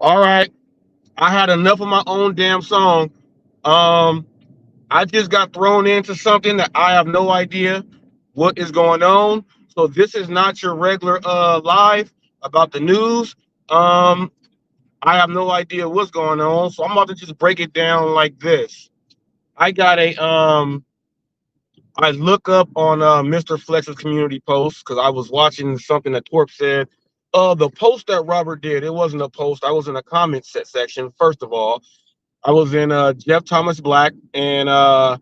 All right, I had enough of my own damn song. Um, I just got thrown into something that I have no idea what is going on. So this is not your regular live about the news. Um, I have no idea what's going on, so I'm about to just break it down like this. I got a I look up on Mr. Flex's community post because I was watching something that Torp said. The post that Robert did, it wasn't a post. I was in a comment section. First of all, I was in Jeff Thomas Black, and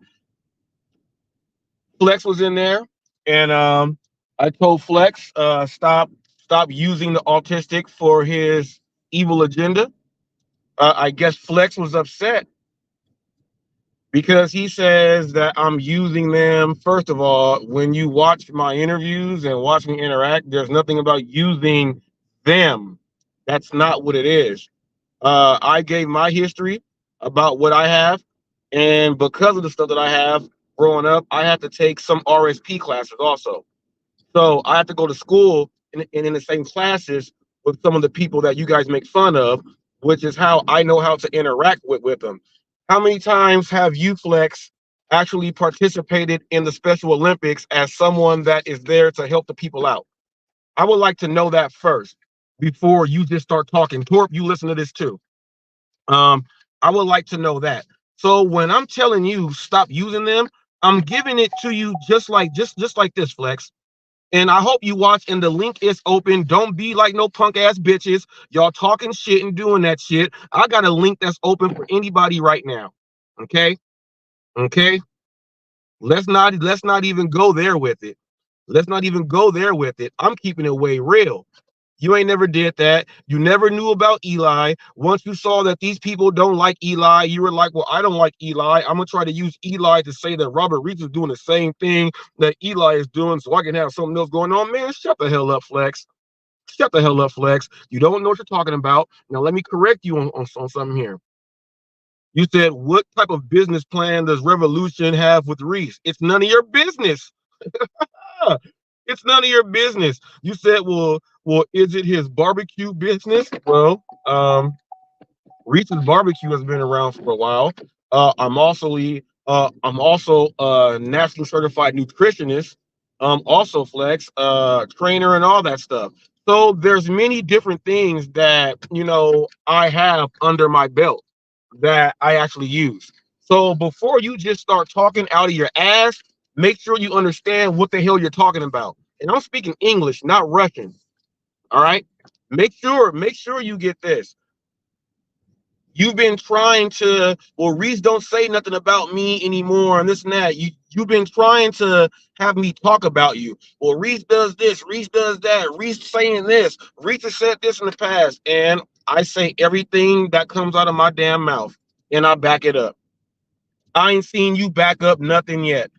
Flex was in there, and I told Flex stop using the autistic for his evil agenda. I guess Flex was upset because he says that I'm using them. First of all, when you watch my interviews and watch me interact, there's nothing about using them. That's not what it is. I gave my history about what I have, and because of the stuff that I have growing up, I had to take some RSP classes also. So I have to go to school and in the same classes with some of the people that you guys make fun of, which is how I know how to interact with them. How many times have you, Flex, actually participated in the Special Olympics as someone that is there to help the people out? I would like to know that first before you just start talking. Torp, you listen to this too. Um, I would like to know that. So when I'm telling you stop using them, I'm giving it to you just like this, Flex. And I hope you watch, and the link is open. Don't be like no punk ass bitches. Y'all talking shit and doing that shit. I got a link that's open for anybody right now. Okay? Okay? Let's not even go there with it. Let's not even go there with it. I'm keeping it way real. You ain't never did that. You never knew about Eli. Once you saw that these people don't like Eli, you were like, well, I don't like Eli. I'm going to try to use Eli to say that Robert Reese is doing the same thing that Eli is doing so I can have something else going on. Man, shut the hell up, Flex. Shut the hell up, Flex. You don't know what you're talking about. Now, let me correct you on something here. You said, what type of business plan does Revolution have with Reese? It's none of your business. It's none of your business. You said, well, is it his barbecue business? Well, Reese's Barbecue has been around for a while. I'm also a national certified nutritionist. Also Flex, trainer and all that stuff. So there's many different things that I have under my belt that I actually use. So before you just start talking out of your ass, make sure you understand what the hell you're talking about. And I'm speaking English, not Russian. All right. Make sure you get this. You've been trying to, well, Reese don't say nothing about me anymore and this and that. You've been trying to have me talk about you. Well, Reese does this, Reese does that, Reese saying this, Reese has said this in the past. And I say everything that comes out of my damn mouth and I back it up. I ain't seen you back up nothing yet.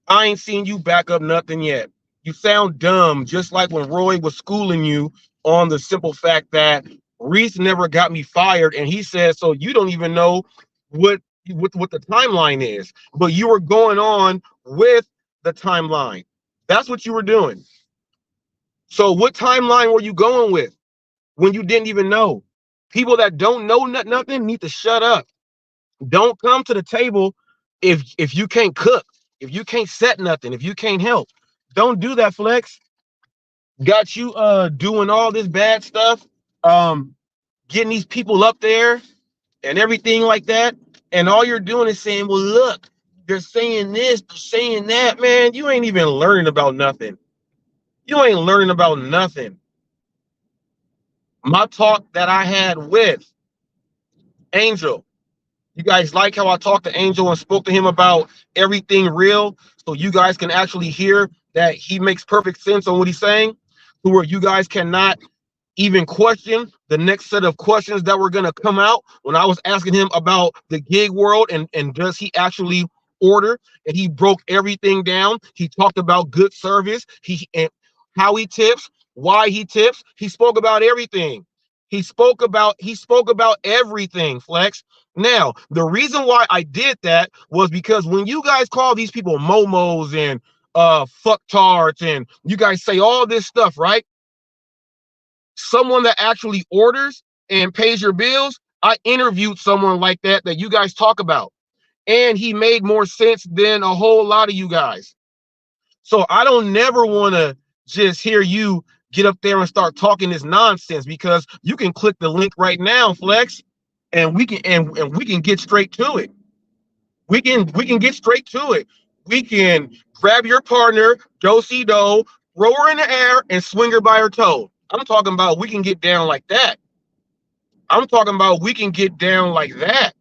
I ain't seen you back up nothing yet. You sound dumb, just like when Roy was schooling you on the simple fact that Reese never got me fired, and he said, so you don't even know what the timeline is, but you were going on with the timeline. That's what you were doing. So what timeline were you going with when you didn't even know? People that don't know nothing need to shut up. Don't come to the table if you can't cook, if you can't set nothing, if you can't help. Don't do that, Flex. Got you doing all this bad stuff, um, getting these people up there and everything like that. And all you're doing is saying, well, look, they're saying this, they're saying that. Man, you ain't even learning about nothing. You ain't learning about nothing. My talk that I had with Angel, you guys like how I talked to Angel and spoke to him about everything real, so you guys can actually hear that he makes perfect sense on what he's saying, to where you guys cannot even question the next set of questions that were going to come out when I was asking him about the gig world and does he actually order, and he broke everything down. He talked about good service, and how he tips, why he tips. He spoke about everything. He spoke about everything, Flex. Now, the reason why I did that was because when you guys call these people momos and fucktards and you guys say all this stuff, right? Someone that actually orders and pays your bills, I interviewed someone like that you guys talk about. And he made more sense than a whole lot of you guys. So I don't never want to just hear you get up there and start talking this nonsense, because you can click the link right now, Flex, and we can and we can get straight to it. We can get straight to it. We can grab your partner, do-si-do, throw her in the air, and swing her by her toe. I'm talking about we can get down like that. I'm talking about we can get down like that.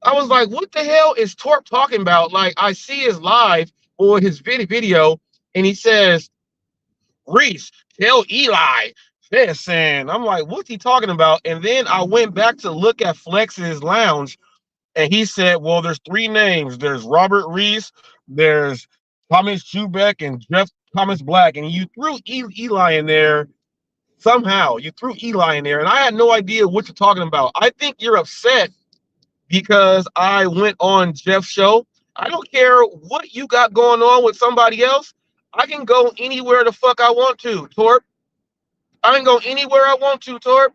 I was like, what the hell is Torp talking about? Like, I see his live or his video, and he says, Reese, tell Eli this. And I'm like, what's he talking about? And then I went back to look at Flex's lounge, and he said, well, there's three names. There's Robert Reese, there's Thomas Schubeck, and Jeff Thomas Black. And you threw Eli in there somehow. You threw Eli in there, and I had no idea what you're talking about. I think you're upset because I went on Jeff's show. I don't care what you got going on with somebody else. I can go anywhere the fuck I want to, Torp. I can go anywhere I want to, Torp.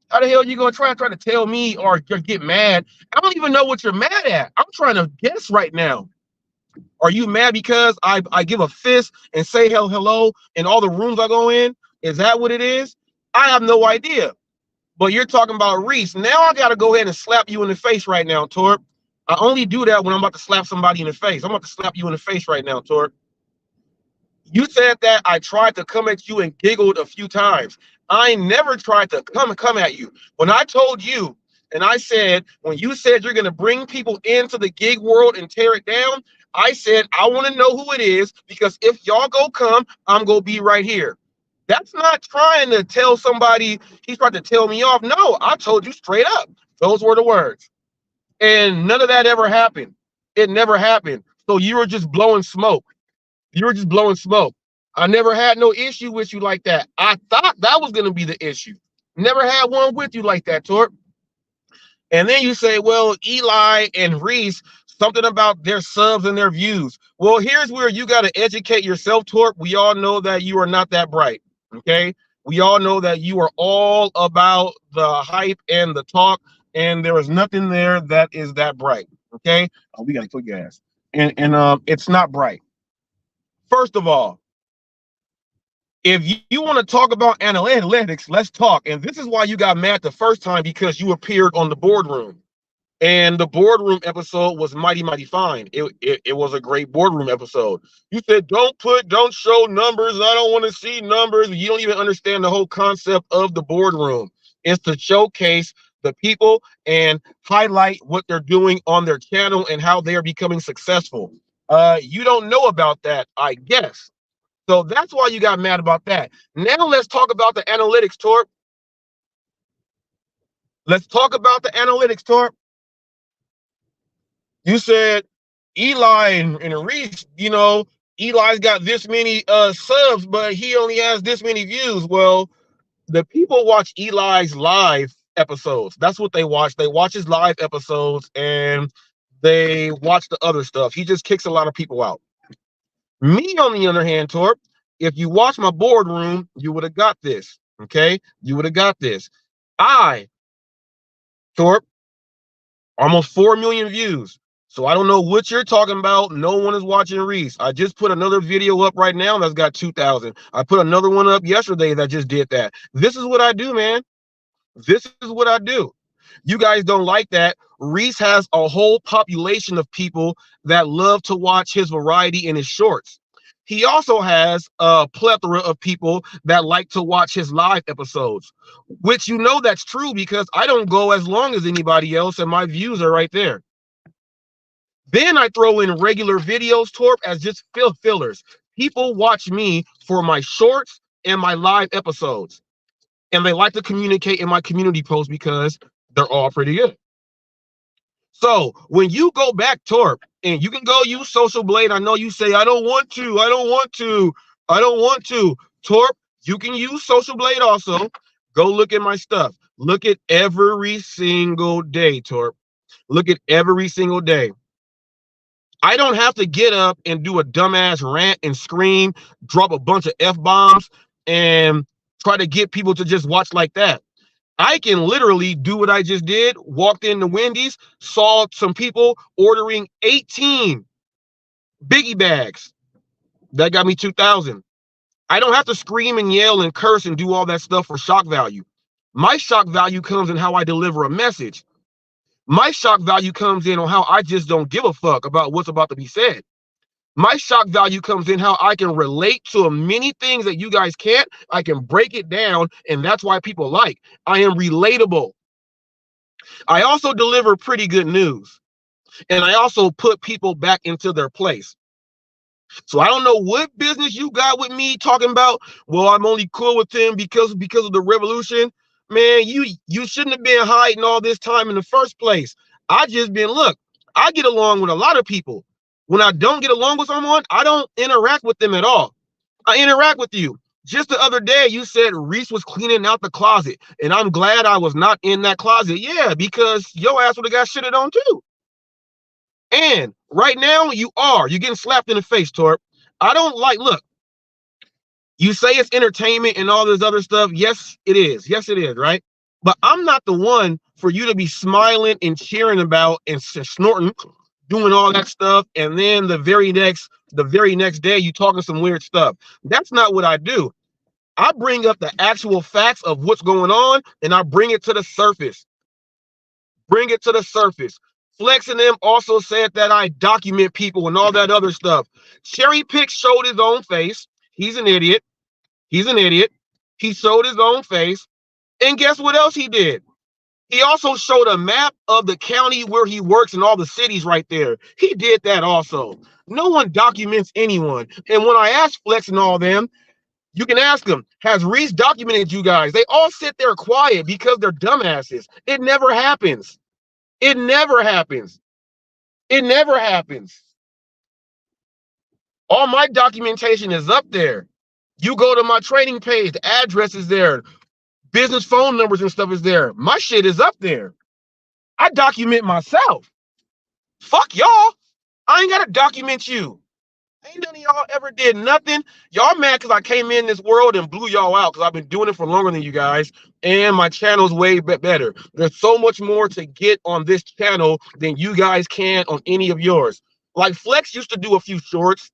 How the hell are you gonna try to tell me or get mad? I don't even know what you're mad at. I'm trying to guess right now. Are you mad because I give a fist and say hello in all the rooms I go in? Is that what it is? I have no idea. But you're talking about Reese. Now I got to go ahead and slap you in the face right now, Torp. I only do that when I'm about to slap somebody in the face. I'm about to slap you in the face right now, Torp. You said that I tried to come at you and giggled a few times. I never tried to come at you. When I told you, and I said, when you said you're going to bring people into the gig world and tear it down, I said, I want to know who it is, because if y'all go come, I'm going to be right here. That's not trying to tell somebody he's trying to tell me off. No, I told you straight up. Those were the words. And none of that ever happened. It never happened. So you were just blowing smoke. You were just blowing smoke. I never had no issue with you like that. I thought that was going to be the issue. Never had one with you like that, Torp. And then you say, well, Eli and Reese, something about their subs and their views. Well, here's where you got to educate yourself, Torp. We all know that you are not that bright. Okay, we all know that you are all about the hype and the talk, and there is nothing there that is that bright. Okay, we gotta click your ass, and it's not bright. First of all, if you want to talk about analytics, let's talk. And this is why you got mad the first time, because you appeared on the boardroom. And the boardroom episode was mighty fine. It was a great boardroom episode. You said, don't show numbers. I don't want to see numbers. You don't even understand the whole concept of the boardroom. It's to showcase the people and highlight what they're doing on their channel and how they are becoming successful. You don't know about that, I guess. So that's why you got mad about that. Now let's talk about the analytics, Torp. Let's talk about the analytics, Torp. You said Eli and Reese, Eli's got this many subs, but he only has this many views. Well, the people watch Eli's live episodes. That's what they watch. They watch his live episodes, and they watch the other stuff. He just kicks a lot of people out. Me, on the other hand, Torp, if you watch my boardroom, you would have got this. Okay? You would have got this. Torp, almost 4 million views. So I don't know what you're talking about. No one is watching Reese. I just put another video up right now that's got 2,000. I put another one up yesterday that just did that. This is what I do, man. This is what I do. You guys don't like that. Reese has a whole population of people that love to watch his variety in his shorts. He also has a plethora of people that like to watch his live episodes, which that's true, because I don't go as long as anybody else, and my views are right there. Then I throw in regular videos, Torp, as just fillers. People watch me for my shorts and my live episodes. And they like to communicate in my community posts because they're all pretty good. So when you go back, Torp, and you can go use Social Blade. I know you say, I don't want to. Torp, you can use Social Blade also. Go look at my stuff. Look at every single day, Torp. Look at every single day. I don't have to get up and do a dumbass rant and scream, drop a bunch of F-bombs, and try to get people to just watch like that. I can literally do what I just did, walked into Wendy's, saw some people ordering 18 biggie bags. That got me 2,000. I don't have to scream and yell and curse and do all that stuff for shock value. My shock value comes in how I deliver a message. My shock value comes in on how I just don't give a fuck about what's about to be said. My shock value comes in how I can relate to many things that you guys can't. I can break it down, and that's why people like. I am relatable. I also deliver pretty good news, and I also put people back into their place. So I don't know what business you got with me talking about, well, I'm only cool with him because of the revolution. Man, you shouldn't have been hiding all this time in the first place. I just been, look, I get along with a lot of people. When I don't get along with someone, I don't interact with them at all. I interact with you. Just the other day, you said Reese was cleaning out the closet, and I'm glad I was not in that closet. Yeah, because your ass would have got shitted on too. And right now, you're getting slapped in the face, Torp. I don't like, look, you say it's entertainment and all this other stuff. Yes, it is. Yes, it is, right? But I'm not the one for you to be smiling and cheering about and snorting, doing all that stuff, and then the very next day you talking some weird stuff. That's not what I do. I bring up the actual facts of what's going on, and I bring it to the surface. Bring it to the surface. Flex and them also said that I document people and all that other stuff. Cherry Pick showed his own face. He's an idiot. He's an idiot. He showed his own face. And guess what else he did? He also showed a map of the county where he works and all the cities right there. He did that also. No one documents anyone. And when I asked Flex and all them, you can ask them, has Reese documented you guys? They all sit there quiet because they're dumbasses. It never happens. It never happens. It never happens. All my documentation is up there. You go to my training page, the address is there. Business phone numbers and stuff is there. My shit is up there. I document myself. Fuck y'all. I ain't got to document you. Ain't none of y'all ever did nothing. Y'all mad because I came in this world and blew y'all out because I've been doing it for longer than you guys. And my channel's way better. There's so much more to get on this channel than you guys can on any of yours. Like Flex used to do a few shorts.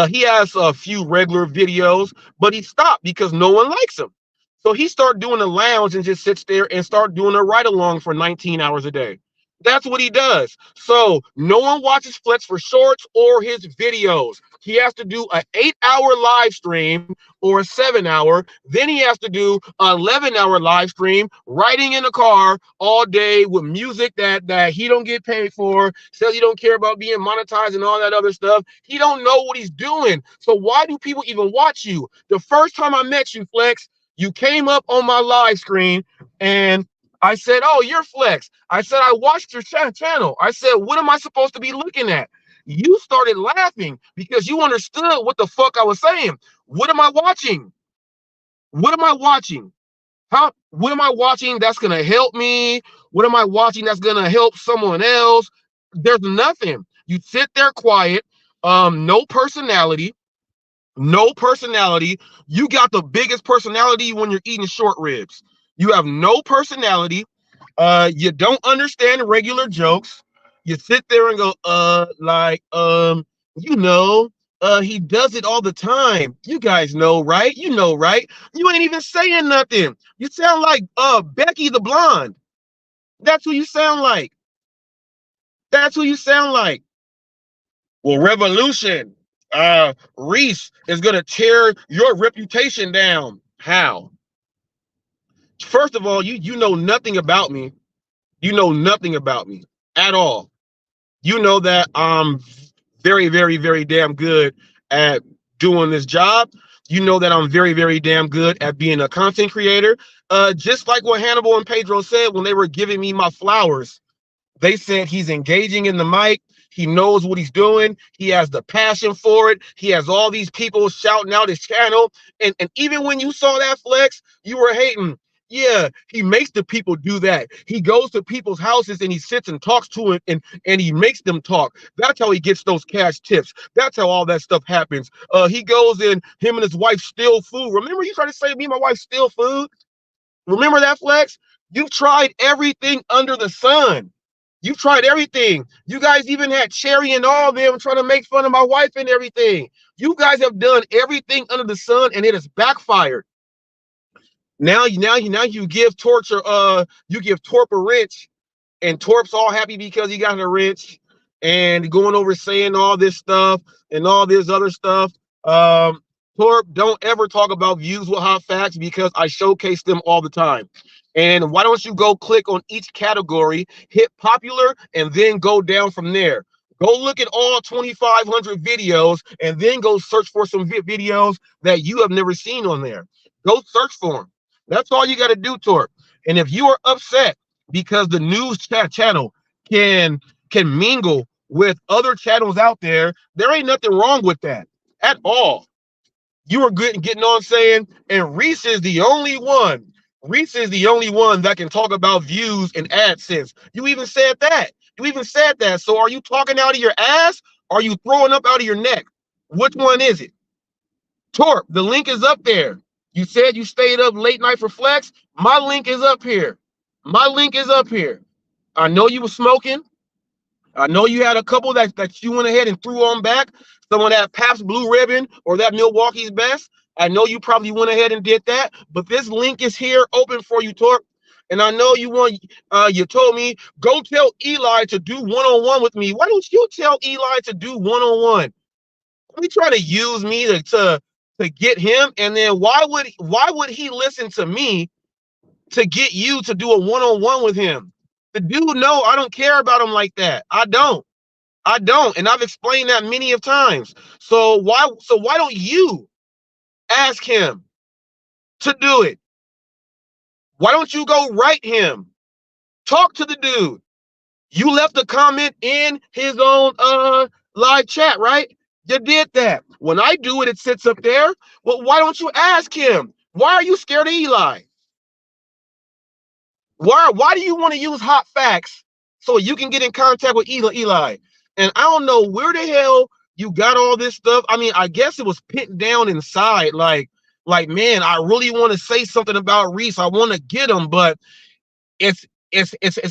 He has a few regular videos, but he stopped because no one likes him. So he started doing a lounge and just sits there and start doing a ride along for 19 hours a day. That's what he does. So no one watches Flex for shorts or his videos. He has to do an 8-hour live stream or a 7-hour. Then he has to do an 11-hour live stream, riding in a car all day with music that he don't get paid for, says he don't care about being monetized and all that other stuff. He don't know what he's doing. So why do people even watch you? The first time I met you, Flex, you came up on my live screen and I said, oh, you're Flex. I said, I watched your channel. I said, what am I supposed to be looking at? You started laughing because you understood what the fuck I was saying. What am I watching? What am I watching? What am I watching that's going to help me? What am I watching that's going to help someone else? There's nothing. You sit there quiet, no personality. No personality. You got the biggest personality when you're eating short ribs. You have no personality. You don't understand regular jokes. You sit there and go, he does it all the time. You guys know, right? You know, right? You ain't even saying nothing. You sound like Becky the blonde. That's who you sound like. That's who you sound like. Well, revolution. Reese is gonna tear your reputation down. How? First of all, you know nothing about me. You know nothing about me at all. You know that I'm very, very, very damn good at doing this job. You know that I'm very, very damn good at being a content creator. Just like what Hannibal and Pedro said when they were giving me my flowers. They said he's engaging in the mic. He knows what he's doing. He has the passion for it. He has all these people shouting out his channel. And even when you saw that, Flex, you were hating. Yeah, he makes the people do that. He goes to people's houses and he sits and talks to them, and he makes them talk. That's how he gets those cash tips. That's how all that stuff happens. He goes in, him and his wife steal food. Remember, you tried to say me and my wife steal food? Remember that, Flex? You've tried everything under the sun. You've tried everything. You guys even had Cherry and all of them trying to make fun of my wife and everything. You guys have done everything under the sun, and it has backfired. Now you give you give Torp a wrench, and Torp's all happy because he got a wrench, and going over saying all this stuff and all this other stuff. Torp, don't ever talk about views with hot facts because I showcase them all the time. And why don't you go click on each category, hit popular, and then go down from there. Go look at all 2,500 videos and then go search for some videos that you have never seen on there. Go search for them. That's all you got to do, Torp. And if you are upset because the news channel can mingle with other channels out there, there ain't nothing wrong with that at all. You are good getting on saying, and Reese is the only one. Reese is the only one that can talk about views and AdSense. You even said that. You even said that. So are you talking out of your ass? Or are you throwing up out of your neck? Which one is it? Torp, the link is up there. You said you stayed up late night for Flex. My link is up here. My link is up here. I know you were smoking. I know you had a couple that you went ahead and threw on back. Some of that Pabst Blue Ribbon or that Milwaukee's Best. I know you probably went ahead and did that, but this link is here open for you, Torp. And I know you told me, go tell Eli to do one-on-one with me. Why don't you tell Eli to do one-on-one? Are you trying to use me to get him? And then why would he listen to me to get you to do a one-on-one with him? The dude, no, I don't care about him like that. I don't. And I've explained that many of times. So why don't you ask him to do it? Why don't you go write him? Talk to the dude. You left a comment in his own live chat, right? You did that. When I do it, it sits up there. Well, why don't you ask him? Why are you scared of Eli? Why do you want to use hot facts so you can get in contact with Eli? And I don't know where the hell you got all this stuff. I mean, I guess it was pinned down inside. Like, man, I really want to say something about Reese. I want to get him, but it's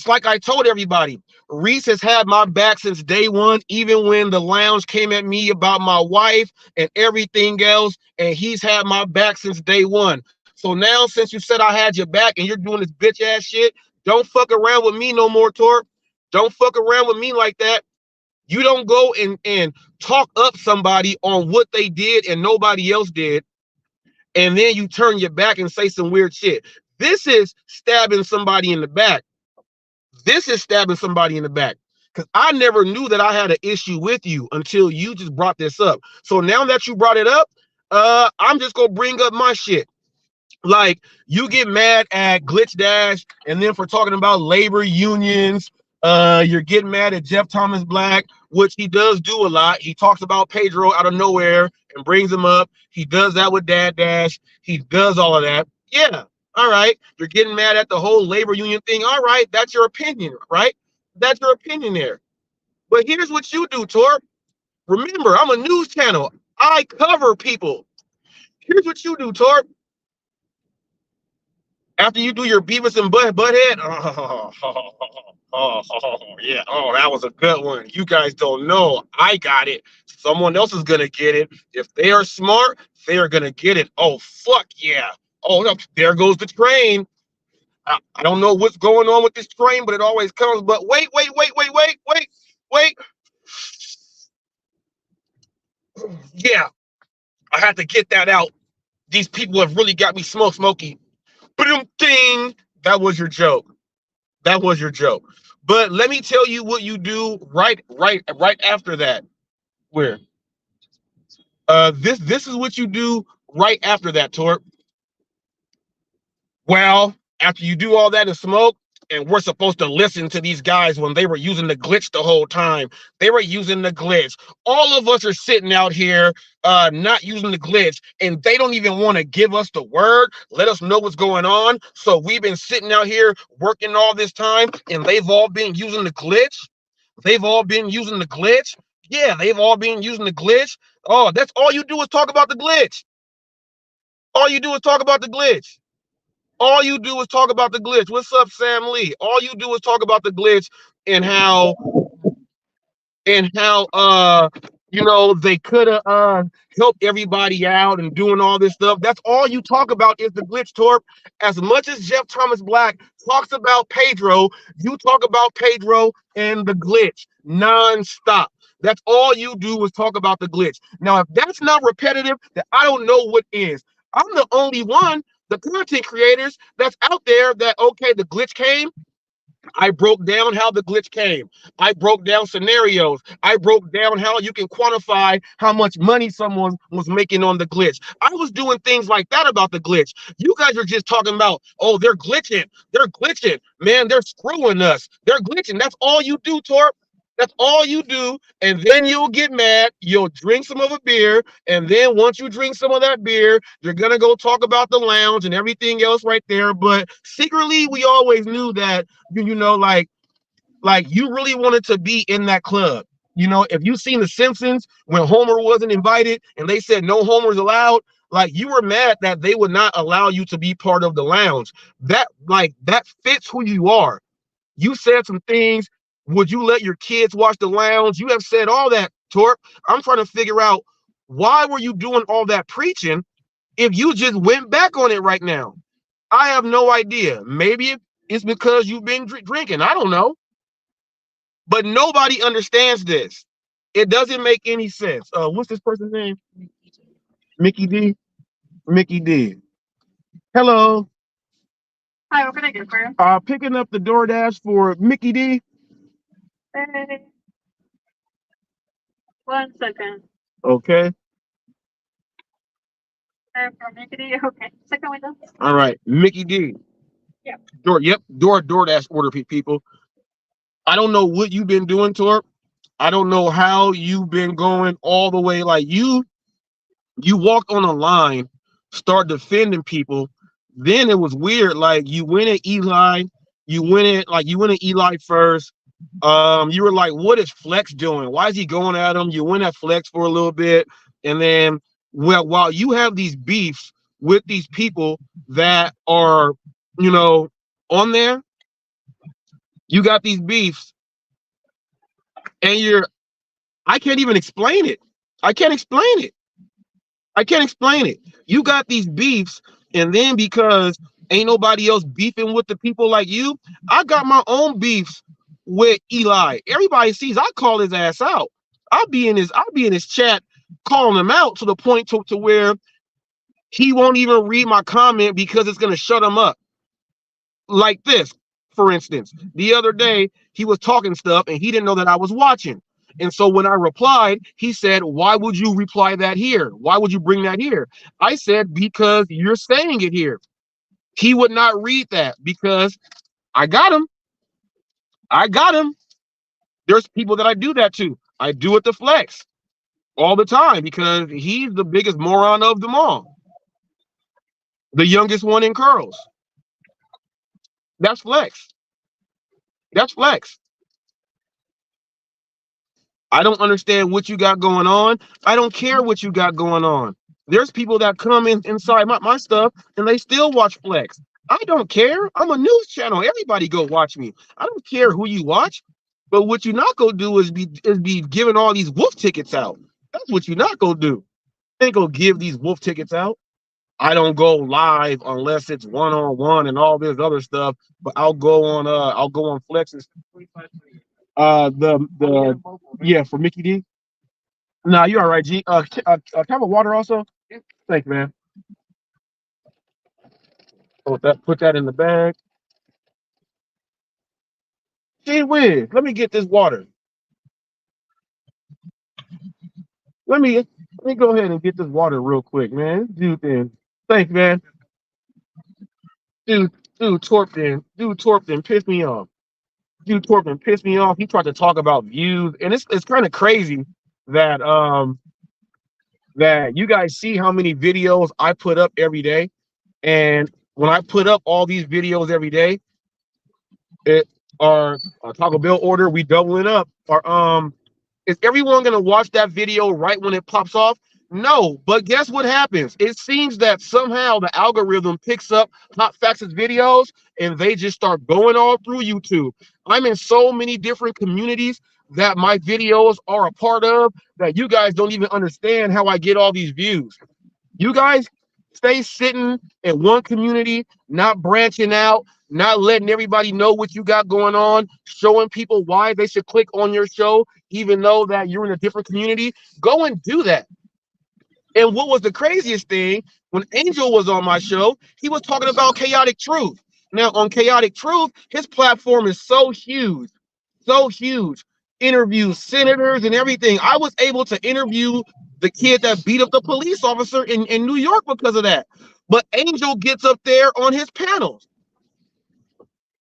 like I told everybody. Reese has had my back since day one, even when the lounge came at me about my wife and everything else, and he's had my back since day one. So now, since you said I had your back and you're doing this bitch ass shit, don't fuck around with me no more, Torp. Don't fuck around with me like that. You don't go and talk up somebody on what they did and nobody else did, and then you turn your back and say some weird shit. This is stabbing somebody in the back. This is stabbing somebody in the back. Because I never knew that I had an issue with you until you just brought this up. So now that you brought it up, I'm just going to bring up my shit. Like, you get mad at Glitch Dash, and then for talking about labor unions, you're getting mad at Jeff Thomas Black, which he does do a lot. He talks about Pedro out of nowhere and brings him up. He does that with Dad Dash. He does all of that. Yeah, all right. You're getting mad at the whole labor union thing. All right, that's your opinion, right? That's your opinion there. But here's what you do, Torp. Remember, I'm a news channel. I cover people. Here's what you do, Torp. After you do your Beavis and Butthead, yeah, that was a good one. You guys don't know. I got it. Someone else is gonna get it. If they are smart, they are gonna get it. Oh, fuck yeah. Oh, no, there goes the train. I don't know what's going on with this train, but it always comes. But wait. Yeah, I had to get that out. These people have really got me smoky. Ding. That was your joke. That was your joke. But let me tell you what you do right after that. Where? This is what you do right after that, Torp. Well, after you do all that and smoke, and we're supposed to listen to these guys when they were using the glitch the whole time. They were using the glitch. All of us are sitting out here not using the glitch, and they don't even want to give us the word, let us know what's going on. So we've been sitting out here working all this time, and they've all been using the glitch. They've all been using the glitch. Yeah, they've all been using the glitch. Oh, that's all you do is talk about the glitch. All you do is talk about the glitch. All you do is talk about the glitch. What's up, Sam Lee? All you do is talk about the glitch and how they could have helped everybody out and doing all this stuff. That's all you talk about is the glitch, Torp. As much as Jeff Thomas Black talks about Pedro, you talk about Pedro and the glitch nonstop. That's all you do is talk about the glitch. Now, if that's not repetitive, then I don't know what is. I'm the only one, the content creators that's out there that, okay, the glitch came. I broke down how the glitch came. I broke down scenarios. I broke down how you can quantify how much money someone was making on the glitch. I was doing things like that about the glitch. You guys are just talking about, oh, they're glitching. They're glitching. Man, they're screwing us. They're glitching. That's all you do, Torp. That's all you do. And then you'll get mad. You'll drink some of a beer. And then once you drink some of that beer, you're going to go talk about the lounge and everything else right there. But secretly, we always knew that, like you really wanted to be in that club. If you seen The Simpsons when Homer wasn't invited and they said no Homers allowed, like you were mad that they would not allow you to be part of the lounge. That fits who you are. You said some things. Would you let your kids watch the lounge? You have said all that, Torp. I'm trying to figure out, why were you doing all that preaching if you just went back on it right now? I have no idea. Maybe it's because you've been drinking. I don't know. But nobody understands this. It doesn't make any sense. What's this person's name? Mickey D. Mickey D. Hello. Hi, what can I do for you? Picking up the DoorDash for Mickey D. Hey. 1 second. Okay. For Mickey D. Okay. Second window. All right, Mickey D. Yep. DoorDash order, people. I don't know what you've been doing, Torp. I don't know how you've been going all the way. Like you walked on a line, start defending people. Then it was weird. Like you went at Eli, you went at Eli first. You were like, what is Flex doing? Why is he going at him? You went at Flex for a little bit, and then while you have these beefs with these people that are, on there, you got these beefs, and I can't even explain it. I can't explain it. I can't explain it. You got these beefs, and then because ain't nobody else beefing with the people like you, I got my own beefs with Eli. Everybody sees I call his ass out. I'll be in his chat calling him out to the point to where he won't even read my comment because it's gonna shut him up. Like this, for instance, the other day he was talking stuff and he didn't know that I was watching. And so when I replied, he said, why would you reply that here? Why would you bring that here? I said, because you're saying it here. He would not read that because I got him. I got him. There's people that I do that to. I do it to Flex all the time because he's the biggest moron of them all. The youngest one in curls. That's Flex. That's Flex. I don't understand what you got going on. I don't care what you got going on. There's people that come inside my stuff and they still watch Flex. I don't care. I'm a news channel. Everybody go watch me. I don't care who you watch. But what you're not gonna do is be giving all these wolf tickets out. That's what you're not gonna do. You ain't gonna give these wolf tickets out. I don't go live unless it's one-on-one and all this other stuff. But I'll go on Flex and yeah, for Mickey D. Nah, you're all right, G. Can I have a water also? Thanks, man. Put that in the bag. Gee whiz, let me get this water. Let me go ahead and get this water real quick, man. Dude, then. Thanks, man. Dude, Dude Torp pissed me off. Dude Torp pissed me off. He tried to talk about views, and it's kind of crazy that that you guys see how many videos I put up every day, and when I put up all these videos every day, it our Taco Bell order, we double it up. Our is everyone gonna watch that video right when it pops off? No, but guess what happens? It seems that somehow the algorithm picks up Hot Facts' videos and they just start going all through YouTube. I'm in so many different communities that my videos are a part of that you guys don't even understand how I get all these views. You guys stay sitting in one community, not branching out, not letting everybody know what you got going on, showing people why they should click on your show, even though that you're in a different community. Go and do that. And what was the craziest thing, when Angel was on my show, he was talking about chaotic truth. Now, on chaotic truth, his platform is so huge, so huge. Interviews senators and everything. I was able to interview the kid that beat up the police officer in New York because of that. But Angel gets up there on his panels.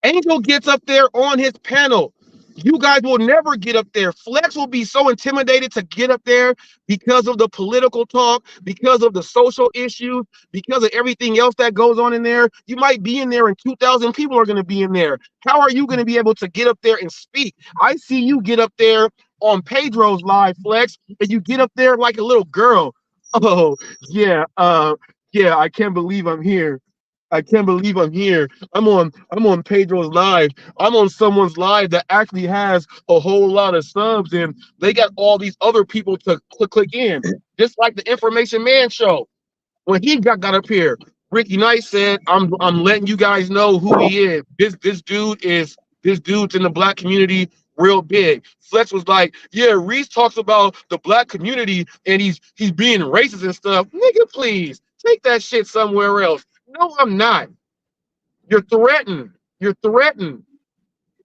Angel gets up there on his panel. You guys will never get up there. Flex will be so intimidated to get up there because of the political talk, because of the social issues, because of everything else that goes on in there. You might be in there and 2,000 people are going to be in there. How are you going to be able to get up there and speak? I see you get up there on Pedro's live, Flex, and you get up there like a little girl. Oh, yeah, yeah, I can't believe I'm here. I can't believe I'm here. I'm on Pedro's live. I'm on someone's live that actually has a whole lot of subs, and they got all these other people to click in. Just like the Information Man show. When he got up here, Ricky Knight said, I'm letting you guys know who he is. This dude's in the black community real big. Flex was like, yeah, Reese talks about the black community and he's being racist and stuff. Nigga, please take that shit somewhere else. No, I'm not. You're threatened. You're threatened.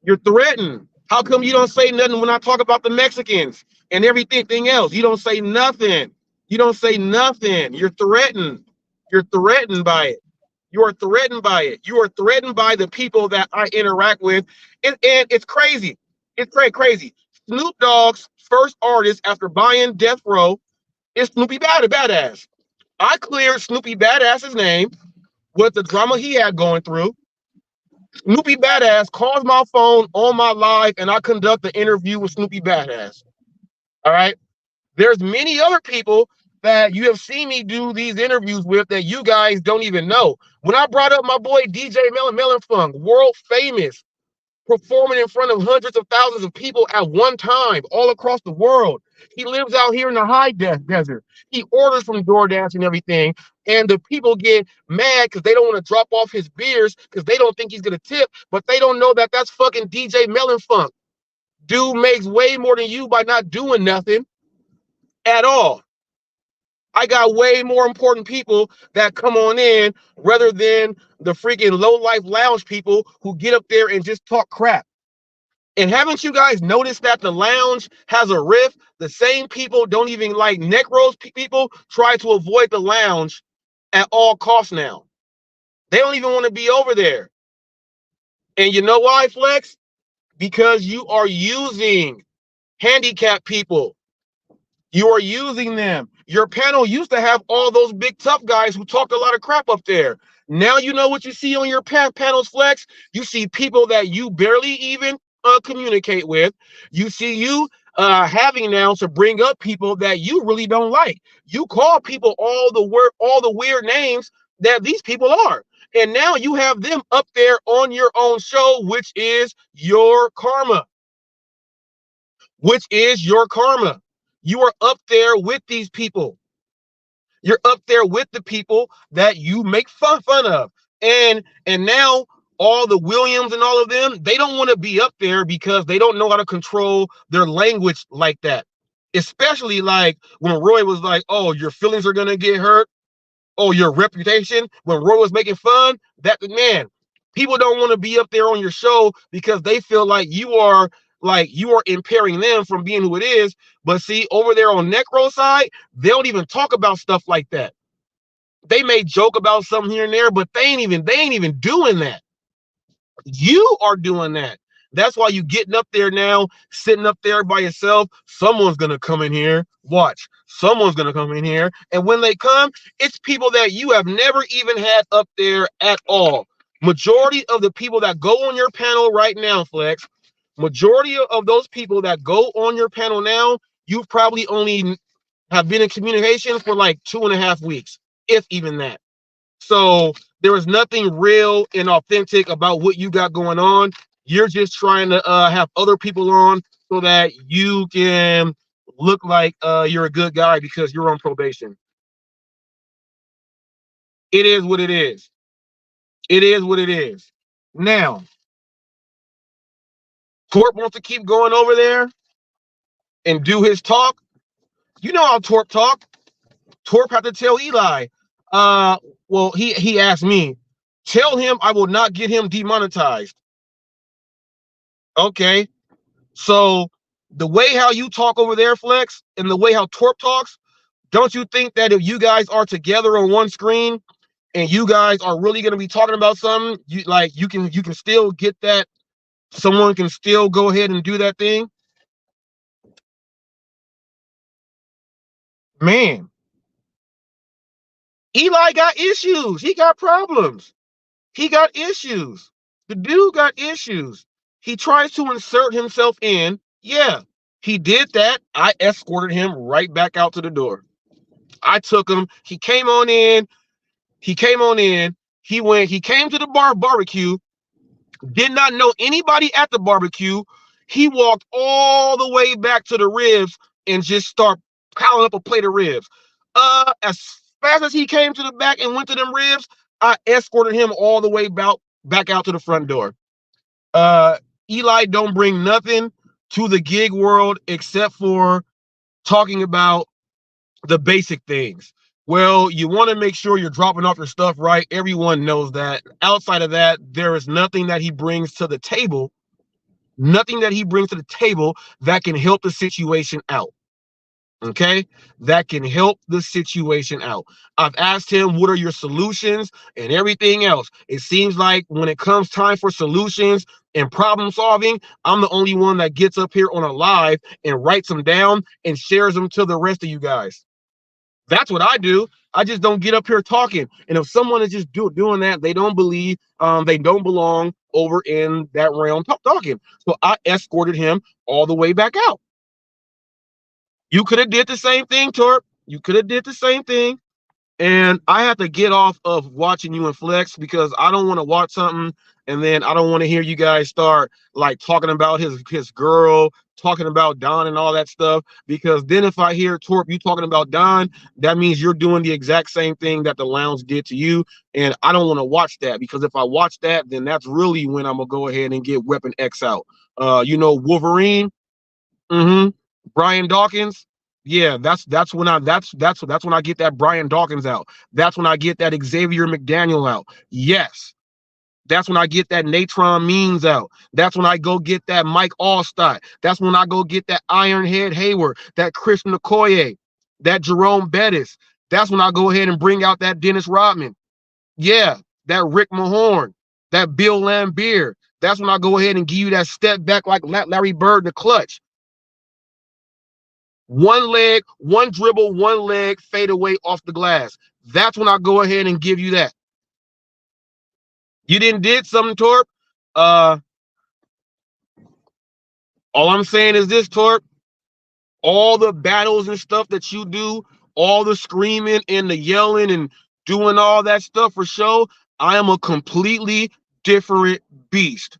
You're threatened. How come you don't say nothing when I talk about the Mexicans and everything else? You don't say nothing. You don't say nothing. You're threatened. You're threatened by it. You are threatened by it. You are threatened by the people that I interact with. And it's crazy. It's crazy. Snoop Dogg's first artist after buying Death Row is Snoopy Badass. I cleared Snoopy Badass's name with the drama he had going through. Snoopy Badass calls my phone on my live and I conduct the interview with Snoopy Badass. All right. There's many other people that you have seen me do these interviews with that you guys don't even know. When I brought up my boy DJ Melon Funk, world famous, performing in front of hundreds of thousands of people at one time all across the world. He lives out here in the high desert. He orders from DoorDash and everything. And the people get mad because they don't want to drop off his beers because they don't think he's going to tip. But they don't know that that's fucking DJ Melon Funk. Dude makes way more than you by not doing nothing at all. I got way more important people that come on in rather than the freaking low-life lounge people who get up there and just talk crap. And haven't you guys noticed that the lounge has a rift? The same people don't even like Necros people try to avoid the lounge at all costs now. They don't even want to be over there. And you know why, Flex? Because you are using handicapped people. You are using them. Your panel used to have all those big tough guys who talked a lot of crap up there. Now you know what you see on your panels, Flex? You see people that you barely even communicate with. You see you having now to bring up people that you really don't like. You call people all the weird names that these people are. And now you have them up there on your own show, which is your karma. Which is your karma. You are up there with these people. You're up there with the people that you make fun of. And now all the Williams and all of them, they don't want to be up there because they don't know how to control their language like that. Especially like when Roy was like, oh, your feelings are going to get hurt. Oh, your reputation. When Roy was making fun, that man, people don't want to be up there on your show because they feel like you are impairing them from being who it is. But see, over there on Necro side, they don't even talk about stuff like that. They may joke about something here and there, but they ain't even doing that. You are doing that. That's why you getting up there now, sitting up there by yourself. Someone's gonna come in here. Watch. Someone's gonna come in here. And when they come, it's people that you have never even had up there at all. Majority of the people that go on your panel right now, Flex, majority of those people that go on your panel now, you probably only have been in communication for like 2.5 weeks, if even that. So there is nothing real and authentic about what you got going on. You're just trying to have other people on so that you can look like you're a good guy because you're on probation. It is what it is. It is what it is. Now, Torp wants to keep going over there and do his talk. You know how Torp talk. Torp had to tell Eli. Uh, well, he asked me, tell him I will not get him demonetized. Okay. So the way how you talk over there, Flex, and the way how Torp talks, don't you think that if you guys are together on one screen and you guys are really going to be talking about something, you can still get that, someone can still go ahead and do that thing? Man, Eli got issues. He got problems. He got issues. The dude got issues. He tries to insert himself in. Yeah, he did that. I escorted him right back out to the door. I took him. He came on in. He came on in. He came to the barbecue, did not know anybody at the barbecue. He walked all the way back to the ribs and just start piling up a plate of ribs. As fast as he came to the back and went to them ribs, I escorted him all the way back out to the front door. Uh, Eli don't bring nothing to the gig world except for talking about the basic things. Well, you want to make sure you're dropping off your stuff right. Everyone knows that. Outside of that, there is nothing that he brings to the table, nothing that he brings to the table that can help the situation out. Okay, that can help the situation out. I've asked him, what are your solutions and everything else? It seems like when it comes time for solutions and problem solving, I'm the only one that gets up here on a live and writes them down and shares them to the rest of you guys. That's what I do. I just don't get up here talking. And if someone is just doing that, they don't believe, they don't belong over in that realm talking. So I escorted him all the way back out. You could have did the same thing, Torp. You could have did the same thing. And I have to get off of watching you and Flex because I don't want to watch something and then I don't want to hear you guys start like talking about his girl, talking about Don and all that stuff. Because then if I hear Torp you talking about Don, that means you're doing the exact same thing that the lounge did to you. And I don't want to watch that because if I watch that, then that's really when I'm gonna go ahead and get Weapon X out. Wolverine. Mm-hmm. Brian Dawkins. Yeah, that's when I get that Brian Dawkins out. That's when I get that Xavier McDaniel out. Yes. That's when I get that Natron Means out. That's when I go get that Mike Allstott. That's when I go get that Ironhead Hayward, that Chris Okoye, that Jerome Bettis. That's when I go ahead and bring out that Dennis Rodman. Yeah, that Rick Mahorn, that Bill Lambier. That's when I go ahead and give you that step back like Larry Bird in the clutch. One leg, one dribble, one leg, fade away off the glass. That's when I go ahead and give you that. You didn't did something, Torp. Uh, all I'm saying is this, Torp. All the battles and stuff that you do, all the screaming and the yelling and doing all that stuff for show, I am a completely different beast.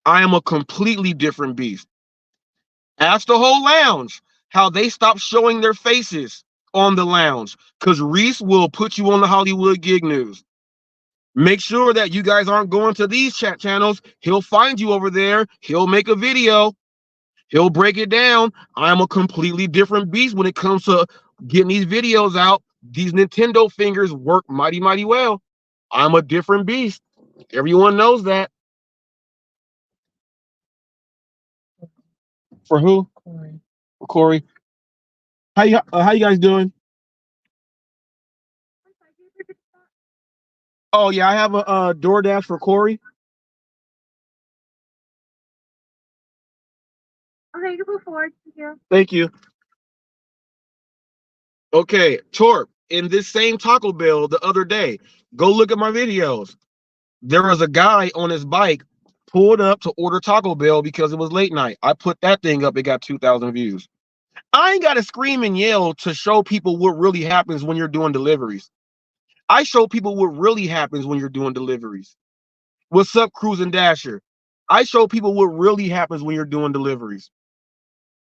I am a completely different beast. Ask the whole lounge how they stopped showing their faces on the lounge because Reese will put you on the Hollywood Gig News. Make sure that you guys aren't going to these chat channels. He'll find you over there. He'll make a video. He'll break it down. I'm a completely different beast when it comes to getting these videos out. These Nintendo fingers work mighty, mighty well. I'm a different beast. Everyone knows that. For who? Corey. How you guys doing? Oh yeah, I have a DoorDash for Corey. Okay, you move forward. Thank you. Thank you. Okay, Torp, in this same Taco Bell the other day, go look at my videos. There was a guy on his bike pulled up to order Taco Bell because it was late night. I put that thing up, it got 2,000 views. I ain't got to scream and yell to show people what really happens when you're doing deliveries. I show people what really happens when you're doing deliveries. What's up, Cruise and Dasher? I show people what really happens when you're doing deliveries.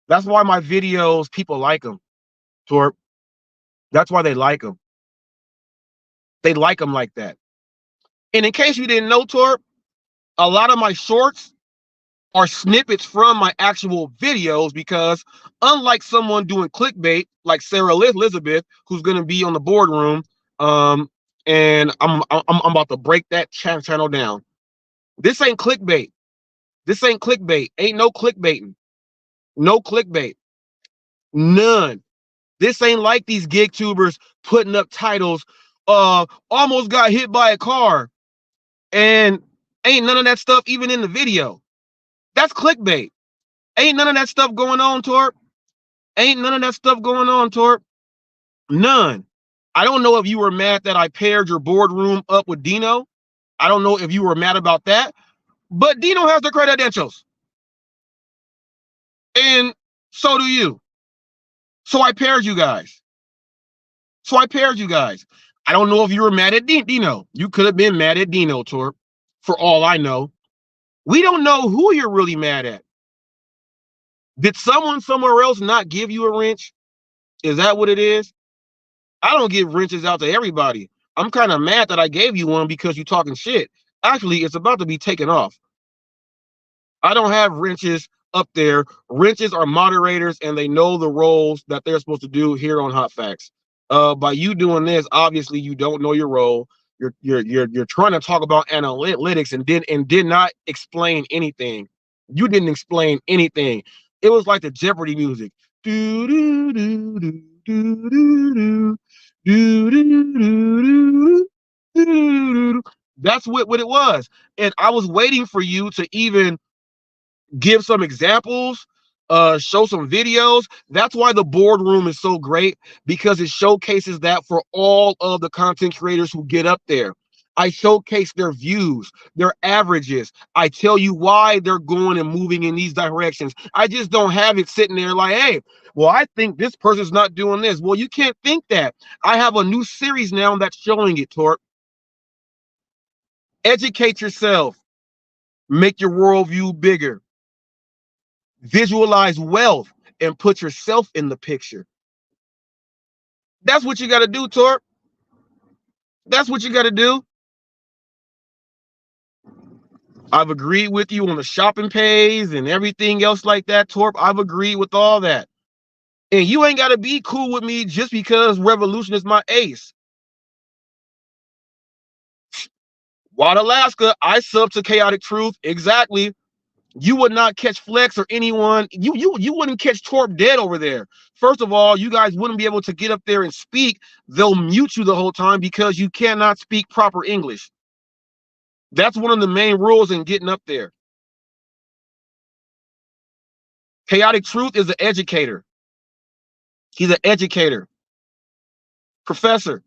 That's why my videos, people like them, Torp. That's why they like them. They like them like that. And in case you didn't know, Torp, a lot of my shorts are snippets from my actual videos because unlike someone doing clickbait like Sarah Elizabeth, who's going to be on the boardroom, and I'm about to break that channel down. This ain't clickbait. This ain't clickbait. Ain't no clickbaiting. No clickbait. None. This ain't like these gig tubers putting up titles. Almost got hit by a car, and ain't none of that stuff even in the video. That's clickbait. Ain't none of that stuff going on, Torp. Ain't none of that stuff going on, Torp. None. I don't know if you were mad that I paired your boardroom up with Dino. I don't know if you were mad about that, but Dino has the credentials. And so do you. So I paired you guys. I don't know if you were mad at Dino. You could have been mad at Dino, Torp, for all I know. We don't know who you're really mad at. Did someone somewhere else not give you a wrench? Is that what it is? I don't give wrenches out to everybody. I'm kind of mad that I gave you one because you're talking shit. Actually, it's about to be taken off. I don't have wrenches up there. Wrenches are moderators and they know the roles that they're supposed to do here on Hot Facts. By you doing this, obviously you don't know your role. You're trying to talk about analytics and did not explain anything. You didn't explain anything. It was like the Jeopardy music. Do do do do do do do do do do. That's what it was. And I was waiting for you to even give some examples, show some videos. That's why the boardroom is so great, because it showcases that for all of the content creators who get up there. I showcase their views, their averages. I tell you why they're going and moving in these directions. I just don't have it sitting there like, hey, well, I think this person's not doing this. Well, you can't think that. I have a new series now that's showing it, Torp. Educate yourself. Make your worldview bigger. Visualize wealth and put yourself in the picture. That's what you got to do, Torp. That's what you got to do. I've agreed with you on the shopping pays and everything else like that, Torp. I've agreed with all that. And you ain't got to be cool with me just because Revolution is my ace. Wild Alaska, I sub to Chaotic Truth. Exactly. You would not catch Flex or anyone. You wouldn't catch Torp dead over there. First of all, you guys wouldn't be able to get up there and speak. They'll mute you the whole time because you cannot speak proper English. That's one of the main rules in getting up there. Chaotic Truth is an educator. He's an educator. Professor.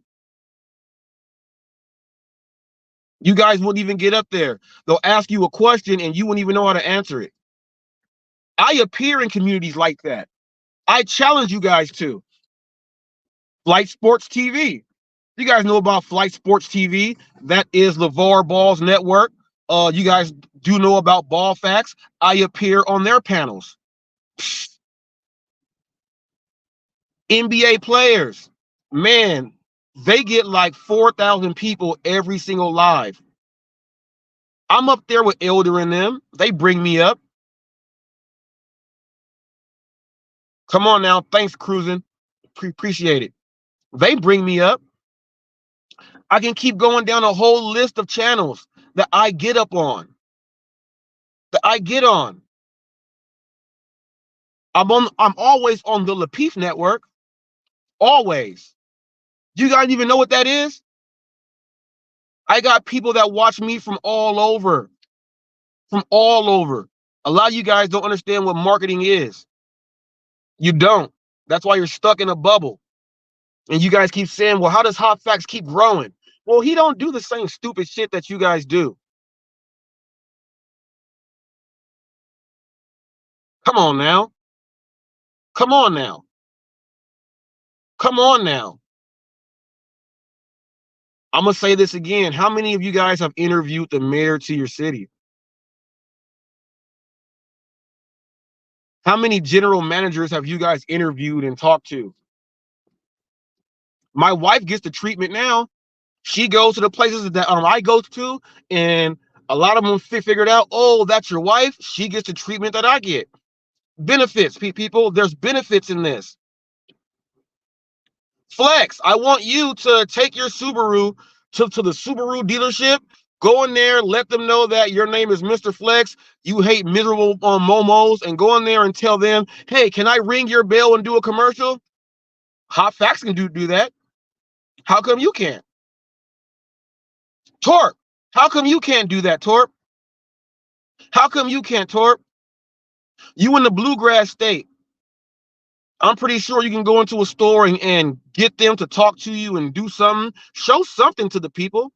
You guys wouldn't even get up there. They'll ask you a question and you wouldn't even know how to answer it. I appear in communities like that. I challenge you guys to. Flight Sports TV. You guys know about Flight Sports TV. That is LeVar Ball's network. You guys do know about Ball Facts. I appear on their panels. NBA players, man, they get like 4,000 people every single live. I'm up there with Elder and them. They bring me up. Come on now. Thanks, Cruising. Appreciate it. They bring me up. I can keep going down a whole list of channels that I get up on. That I get on. I'm always on the Lapeef network. Always. You guys even know what that is? I got people that watch me from all over. From all over. A lot of you guys don't understand what marketing is. You don't. That's why you're stuck in a bubble. And you guys keep saying, well, how does HotFacts keep growing? Well, he don't do the same stupid shit that you guys do. Come on now. Come on now. Come on now. I'm going to say this again. How many of you guys have interviewed the mayor to your city? How many general managers have you guys interviewed and talked to? My wife gets the treatment now. She goes to the places that I go to, and a lot of them figured out, oh, that's your wife. She gets the treatment that I get. Benefits, people. There's benefits in this. Flex, I want you to take your Subaru to the Subaru dealership. Go in there, let them know that your name is Mr. Flex. You hate miserable momos, and go in there and tell them, hey, can I ring your bell and do a commercial? HotFacts can do that. How come you can't? Torp, how come you can't do that, Torp? How come you can't, Torp? You in the bluegrass state. I'm pretty sure you can go into a store and get them to talk to you and do something. Show something to the people.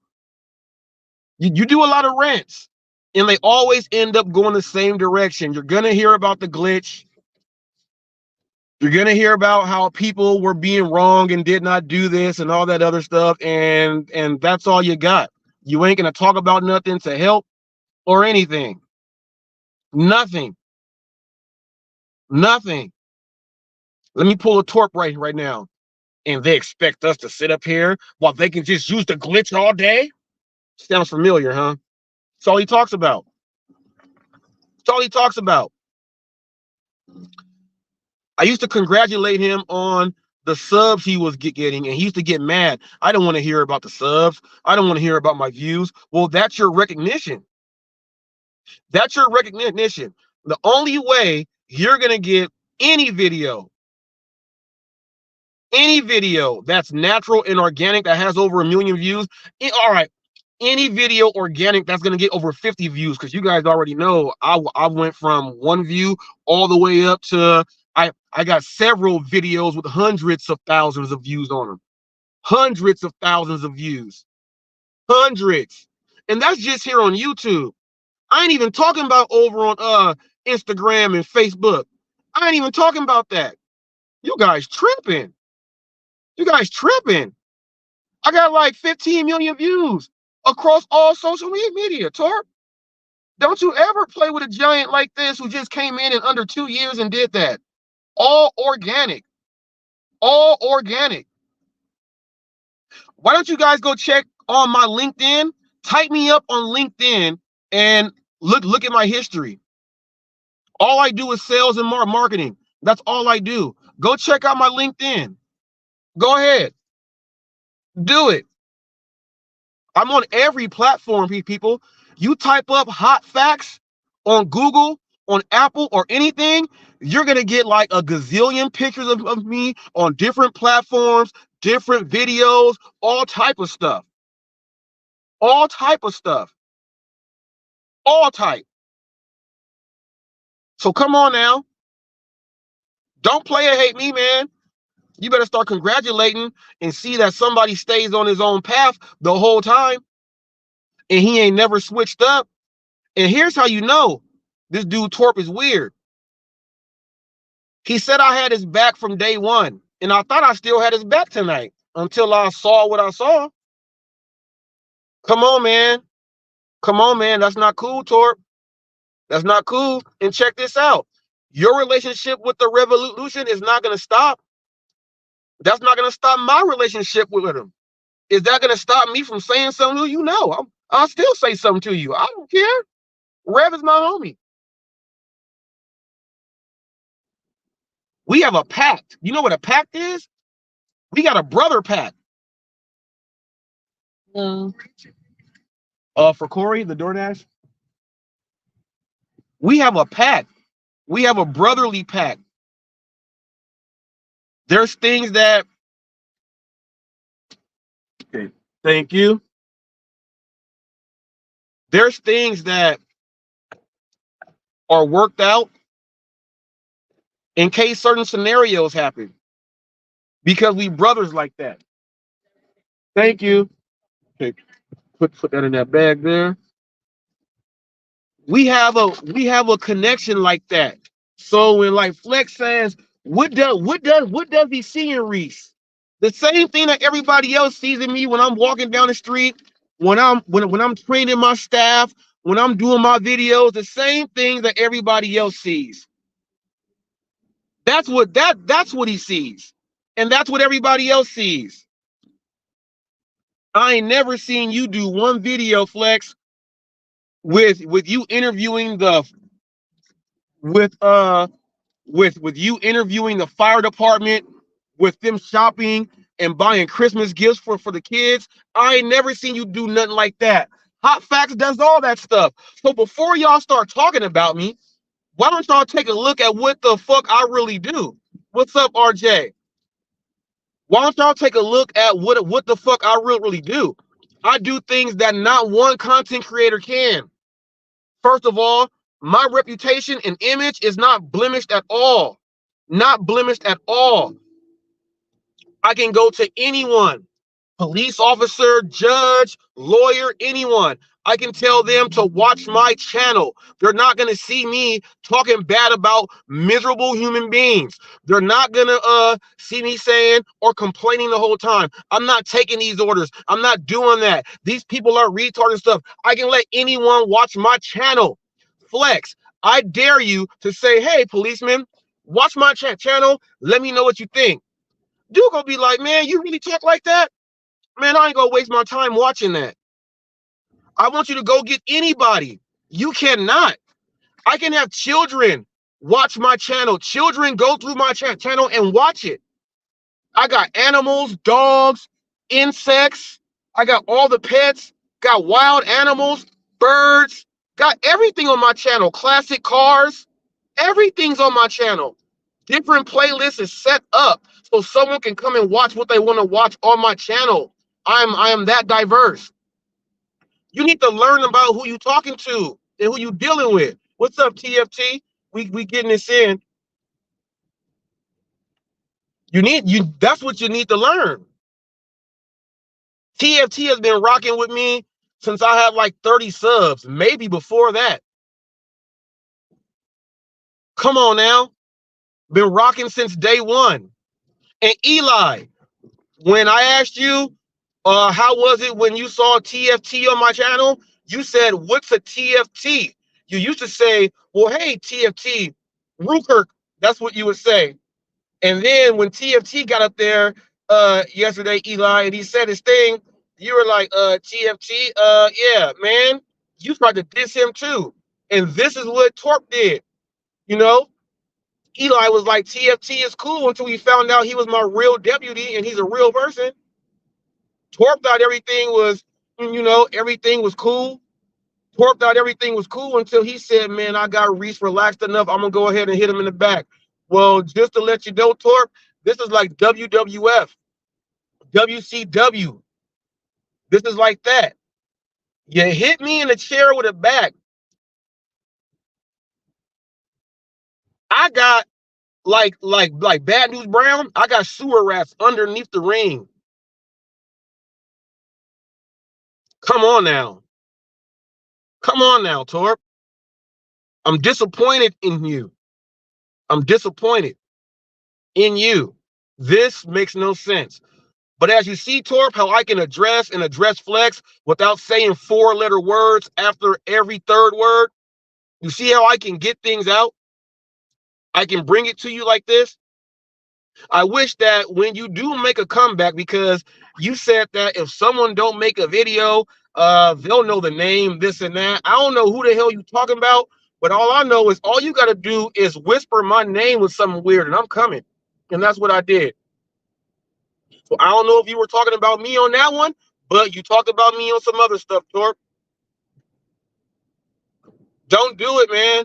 You do a lot of rants, and they always end up going the same direction. You're going to hear about the glitch. You're going to hear about how people were being wrong and did not do this and all that other stuff, and that's all you got. You ain't going to talk about nothing to help or anything. Nothing. Nothing. Let me pull a Torp right now. And they expect us to sit up here while they can just use the glitch all day? Sounds familiar, huh? That's all he talks about. That's all he talks about. I used to congratulate him on the subs he was getting, and he used to get mad. I don't want to hear about the subs. I don't want to hear about my views. Well, that's your recognition. That's your recognition. The only way you're going to get any video that's natural and organic that has over 1 million views, all right, any video organic that's going to get over 50 views, because you guys already know I went from 1 view all the way up to I got several videos with hundreds of thousands of views on them. Hundreds of thousands of views. Hundreds. And that's just here on YouTube. I ain't even talking about over on Instagram and Facebook. I ain't even talking about that. You guys tripping. You guys tripping. I got like 15 million views across all social media, Torp. Don't you ever play with a giant like this who just came in under 2 years and did that. All organic. All organic. Why don't you guys go check on my LinkedIn? Type me up on LinkedIn and look at my history. All I do is sales and marketing. That's all I do. Go check out my LinkedIn. Go ahead. Do it. I'm on every platform, people. You type up HotFacts on Google, on Apple, or anything, you're going to get like a gazillion pictures of me on different platforms, different videos, all type of stuff. All type of stuff. All type. So come on now. Don't play or hate me, man. You better start congratulating and see that somebody stays on his own path the whole time. And he ain't never switched up. And here's how you know this dude Torp is weird. He said I had his back from day one. And I thought I still had his back tonight until I saw what I saw. Come on, man. Come on, man. That's not cool, Torp. That's not cool. And check this out. Your relationship with the revolution is not going to stop. That's not going to stop my relationship with him. Is that going to stop me from saying something to you? No. I'll still say something to you. I don't care. Rev is my homie. We have a pact. You know what a pact is? We got a brother pact. For Corey, the DoorDash, we have a pact. We have a brotherly pact. There's things that. Okay, thank you. There's things that are worked out in case certain scenarios happen because we brothers like that. Thank you. Okay, put that in that bag there. We have a connection like that. So when like Flex says, what does he see in Reese? The same thing that everybody else sees in me when I'm walking down the street, when I'm training my staff, when I'm doing my videos, the same thing that everybody else sees. That's what he sees. And that's what everybody else sees. I ain't never seen you do one video, Flex, with you interviewing the with with you interviewing the fire department, with them shopping and buying Christmas gifts for the kids. I ain't never seen you do nothing like that. Hot Facts does all that stuff. So before y'all start talking about me, why don't y'all take a look at what the fuck I really do? What's up, RJ? Why don't y'all take a look at what the fuck I really do? I do things that not one content creator can. First of all, my reputation and image is not blemished at all. Not blemished at all. I can go to anyone, police officer, judge, lawyer, anyone. I can tell them to watch my channel. They're not going to see me talking bad about miserable human beings. They're not going to see me saying or complaining the whole time. I'm not taking these orders. I'm not doing that. These people are retarded and stuff. I can let anyone watch my channel. Flex, I dare you to say, hey, policeman, watch my channel. Let me know what you think. Dude gonna be like, man, you really talk like that? Man, I ain't gonna waste my time watching that. I want you to go get anybody. You cannot. I can have children watch my channel. Children go through my channel and watch it. I got animals, dogs, insects. I got all the pets, got wild animals, birds, got everything on my channel. Classic cars, everything's on my channel. Different playlists is set up so someone can come and watch what they want to watch on my channel. I am that diverse. You need to learn about who you talking to and who you dealing with. What's up, TFT? We getting this in. That's what you need to learn. TFT has been rocking with me since I had like 30 subs, maybe before that. Come on now. Been rocking since day one. And Eli, when I asked you, how was it when you saw TFT on my channel? You said, what's a TFT? You used to say, well, hey, TFT, Rukirk. That's what you would say. And then when TFT got up there yesterday, Eli, and he said his thing, you were like, TFT, yeah, man, you tried to diss him too. And this is what Torp did. You know, Eli was like, TFT is cool until he found out he was my real deputy and he's a real person. Torp thought everything was, everything was cool. Torp thought everything was cool until he said, man, I got Reese relaxed enough. I'm going to go ahead and hit him in the back. Well, just to let you know, Torp, this is like WWF, WCW. This is like that. You hit me in the chair with a back. I got like Bad News Brown. I got sewer rats underneath the ring. Come on now. Come on now, Torp. I'm disappointed in you. I'm disappointed in you. This makes no sense. But as you see, Torp, how I can address Flex without saying 4-letter words after every third word. You see how I can get things out? I can bring it to you like this. I wish that when you do make a comeback, because you said that if someone don't make a video, they'll know the name, this and that. I don't know who the hell you talking about, but all I know is all you got to do is whisper my name with something weird, and I'm coming. And that's what I did. So I don't know if you were talking about me on that one, but you talked about me on some other stuff, Torp. Don't do it, man.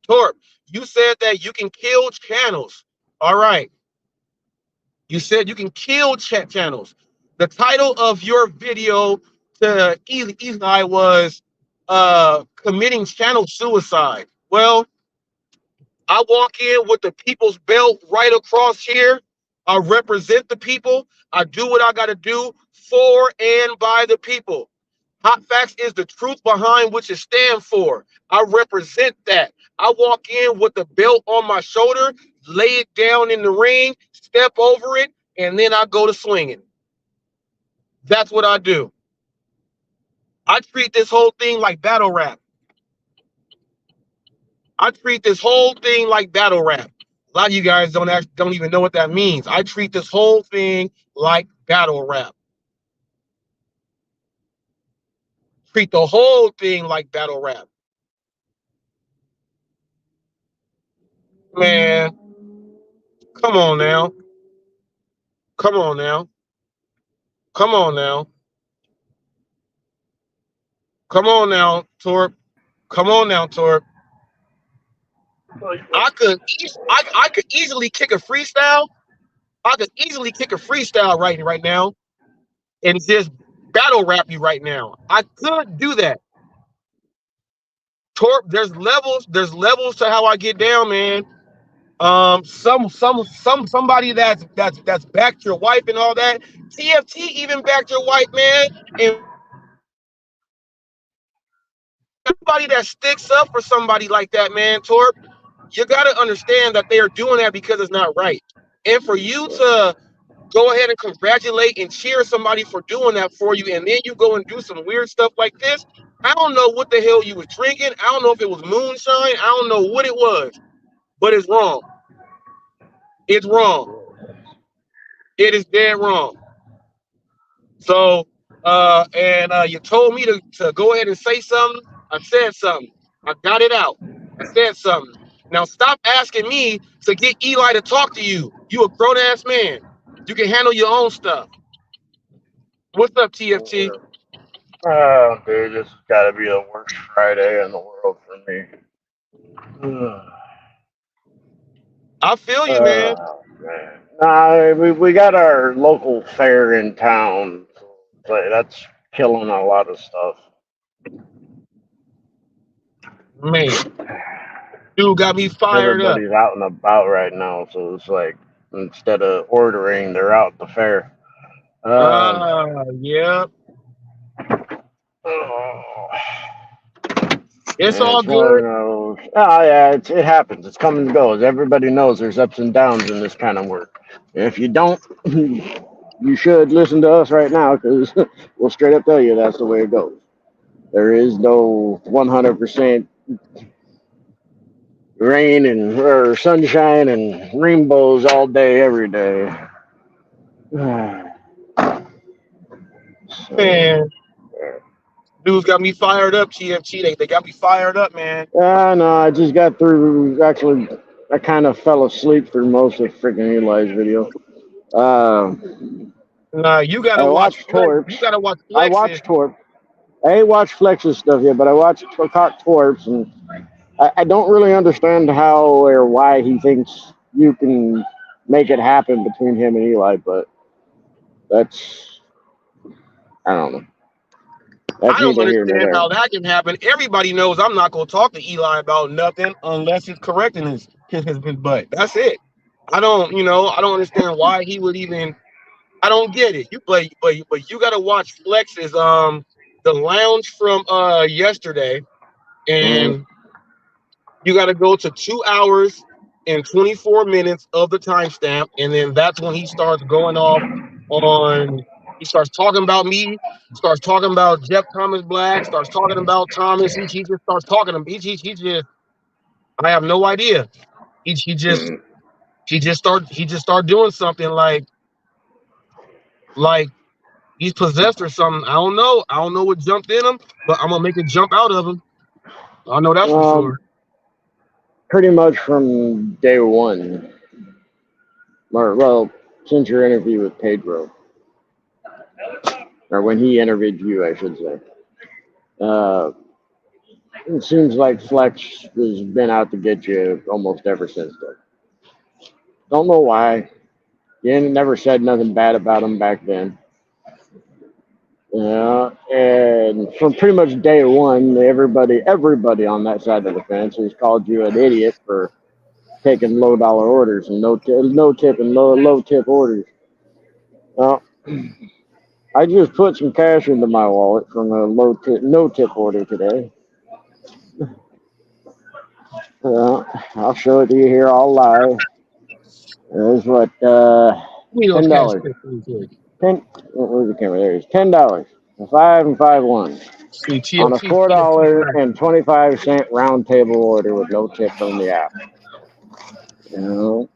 Torp. You said that you can kill channels. All right. You said you can kill channels. The title of your video to Eli was committing channel suicide. Well, I walk in with the people's belt right across here. I represent the people. I do what I got to do for and by the people. Hot facts is the truth behind which it stands for. I represent that. I walk in with the belt on my shoulder, lay it down in the ring, step over it, and then I go to swinging. That's what I do. I treat this whole thing like battle rap. I treat this whole thing like battle rap. A lot of you guys don't even know what that means. I treat this whole thing like battle rap. Treat the whole thing like battle rap. Man, come on now. Come on now. Come on now. Come on now, Torp. Come on now, Torp. I could easily kick a freestyle. I could easily kick a freestyle right now and just battle rap you right now. I could do that. Torp, there's levels to how I get down, man. Somebody that's backed your wife and all that. TFT even backed your wife, man. And everybody that sticks up for somebody like that, man, Torp, you gotta understand that they are doing that because it's not right. And for you to go ahead and congratulate and cheer somebody for doing that for you, and then you go and do some weird stuff like this. I don't know what the hell you was drinking. I don't know if it was moonshine. I don't know what it was, but it's wrong. It's wrong. It is dead wrong. So, you told me to go ahead and say something. I said something. I got it out. I said something. Now stop asking me to get Eli to talk to you. You a grown ass man. You can handle your own stuff. What's up, TFT? Oh, dude, this has got to be the worst Friday in the world for me. I feel you, man. Man. Nah, we got our local fair in town. So that's killing a lot of stuff. Man, dude got me fired up. Everybody's out and about right now, so it's like instead of ordering, they're out at the fair. Yeah. Oh. It's And all it's one of good. those. Oh yeah, it happens. It's come and goes. Everybody knows there's ups and downs in this kind of work. If you don't, you should listen to us right now because we'll straight up tell you that's the way it goes. There is no 100% rain and or sunshine and rainbows all day every day. Man, dudes got me fired up, TFT. They got me fired up, man. No, I just got through. Actually, I kind of fell asleep through most of freaking Eli's video. Nah, you gotta I watch watched Flex. Torps. You gotta watch I Flex's. watched Torp. I ain't watched Flex's stuff yet, but I caught Torps, and I don't really understand how or why he thinks you can make it happen between him and Eli, but that's I don't know. That's I don't neither here nor understand there. how that can happen. Everybody knows I'm not gonna talk to Eli about nothing unless it's correcting his butt. That's it. I don't understand why he would even. I don't get it. But you gotta watch Flex's the lounge from yesterday, Mm-hmm. and you gotta go to 2 hours and 24 minutes of the timestamp, and then that's when he starts going off on. He starts talking about me, starts talking about Jeff Thomas Black, starts talking about Thomas. He just starts talking to me. He just I have no idea. He, he just Mm-hmm. he just start doing something like he's possessed or something. I don't know. I don't know what jumped in him, but I'm gonna make it jump out of him. I know that's for sure. Pretty much from day one, or well, since your interview with Pedro, or when he interviewed you, I should say. Uh, it seems like Flex has been out to get you almost ever since then. Don't know why. You never said nothing bad about him back then. And from pretty much day one, everybody on that side of the fence has called you an idiot for taking low dollar orders and no tip and low tip orders. Well, I just put some cash into my wallet from a no tip order today. I'll show it to you here all live. There's what We those cash $10. tips really quick. Where's the camera? There it is. $10. 5 and 5 1 See, on a TFT. $4.25 round table order with no tip on the app. You know.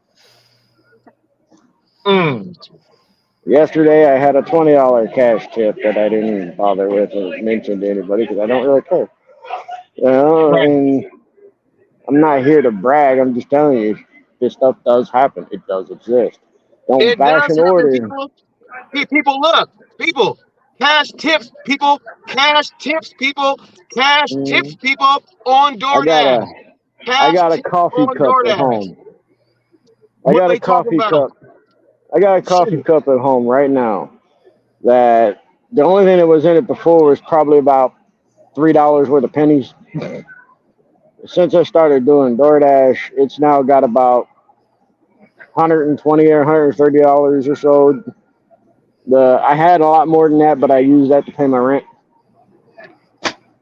Yesterday I had a $20 cash tip that I didn't bother with or mention to anybody because I don't really care. Right. And I'm not here to brag. I'm just telling you, this stuff does happen. It does exist. Don't It bash does an happen, order. people. People, look, people, cash tips, people, cash tips, people, cash tips, Mm, people on I got DoorDash. a I Cash got a tips coffee on cup at DoorDash. home. I What got a they talking coffee about? cup. I got a coffee Shoot. cup at home right now. That the only thing that was in it before was probably about $3 worth of pennies. Since I started doing DoorDash, it's now got about 120 or $130 or so. I had a lot more than that, but I used that to pay my rent.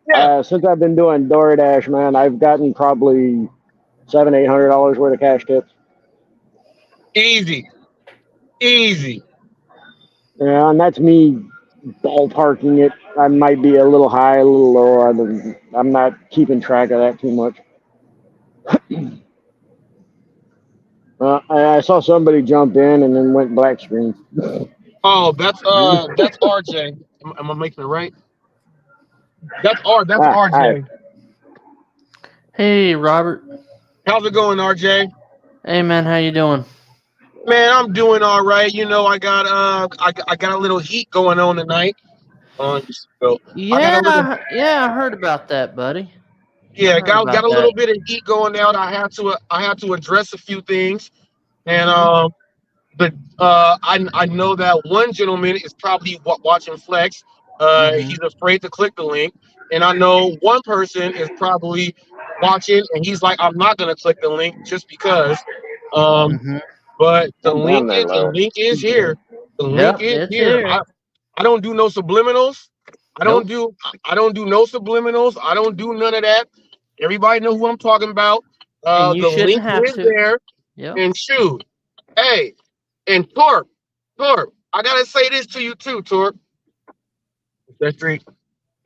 Yeah, Since I've been doing DoorDash, man, I've gotten probably $700-800 worth of cash tips. easy, easy. Yeah, and that's me ballparking it. I might be a little high, a little low. I'm not keeping track of that too much. I saw somebody jump in and then went black screen. Oh, that's RJ. Am I making it right? That's Hi. RJ. Hey, Robert. How's it going, RJ? Hey, man, how you doing? Man, I'm doing all right. You know, I got a little heat going on tonight. So I got a little Yeah, I heard about that, buddy. I yeah, heard got about a that. little bit of heat going out. I had to address a few things, and but I know that one gentleman is probably watching Flex. Mm-hmm. He's afraid to click the link, and I know one person is probably watching, and he's like, I'm not gonna click the link just because. Um, Mm-hmm. but I'm down there, the Lois. link is here. The link Yep, is it's here. here. I don't do no subliminals. Nope. I don't do no subliminals. I don't do none of that. Everybody know who I'm talking about. And you The shouldn't link have is to. there. Yep. And shoot, hey, and Torp, I gotta say this to you too, Torp. That's three.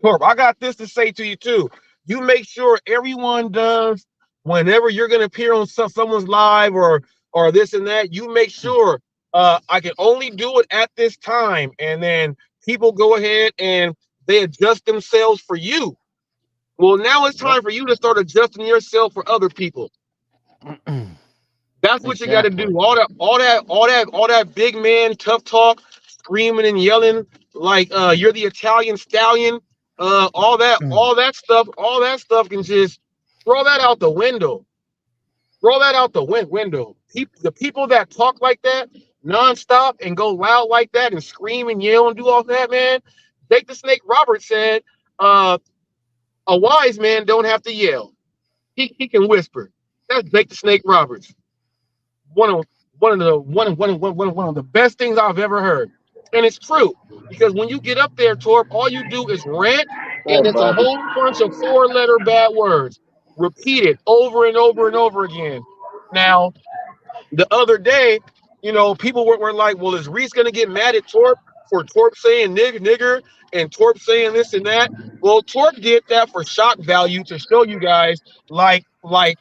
Torp, I got this to say to you too. You make sure everyone does whenever you're gonna appear on someone's live or this and that. You make sure I can only do it at this time, and then people go ahead and they adjust themselves for you. Well, now it's Yep. time for you to start adjusting yourself for other people. That's what you got to do. Exactly. All that big man tough talk, screaming and yelling like you're the Italian stallion. All that stuff can just throw that out the window. Throw that out the window. The people that talk like that nonstop and go loud like that and scream and yell and do all that, man. Jake the Snake Roberts said, "A wise man don't have to yell. He can whisper." That's Jake the Snake Roberts. one of one of the best things I've ever heard. And it's true because when you get up there, Torp, all you do is rant, Hey, and it's a Bobby. whole bunch of four-letter bad words repeated over and over and over again. Now, the other day, people were like, well, is Reese going to get mad at Torp for Torp saying nigger and Torp saying this and that? Well, Torp did that for shock value to show you guys, like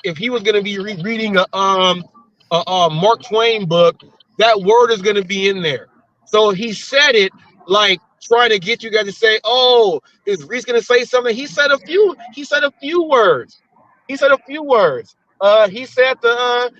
if he was going to be reading a Mark Twain book, that word is going to be in there. So he said it like trying to get you guys to say, oh, is Reese going to say something? He said a few words. He said a few words. He said faggot.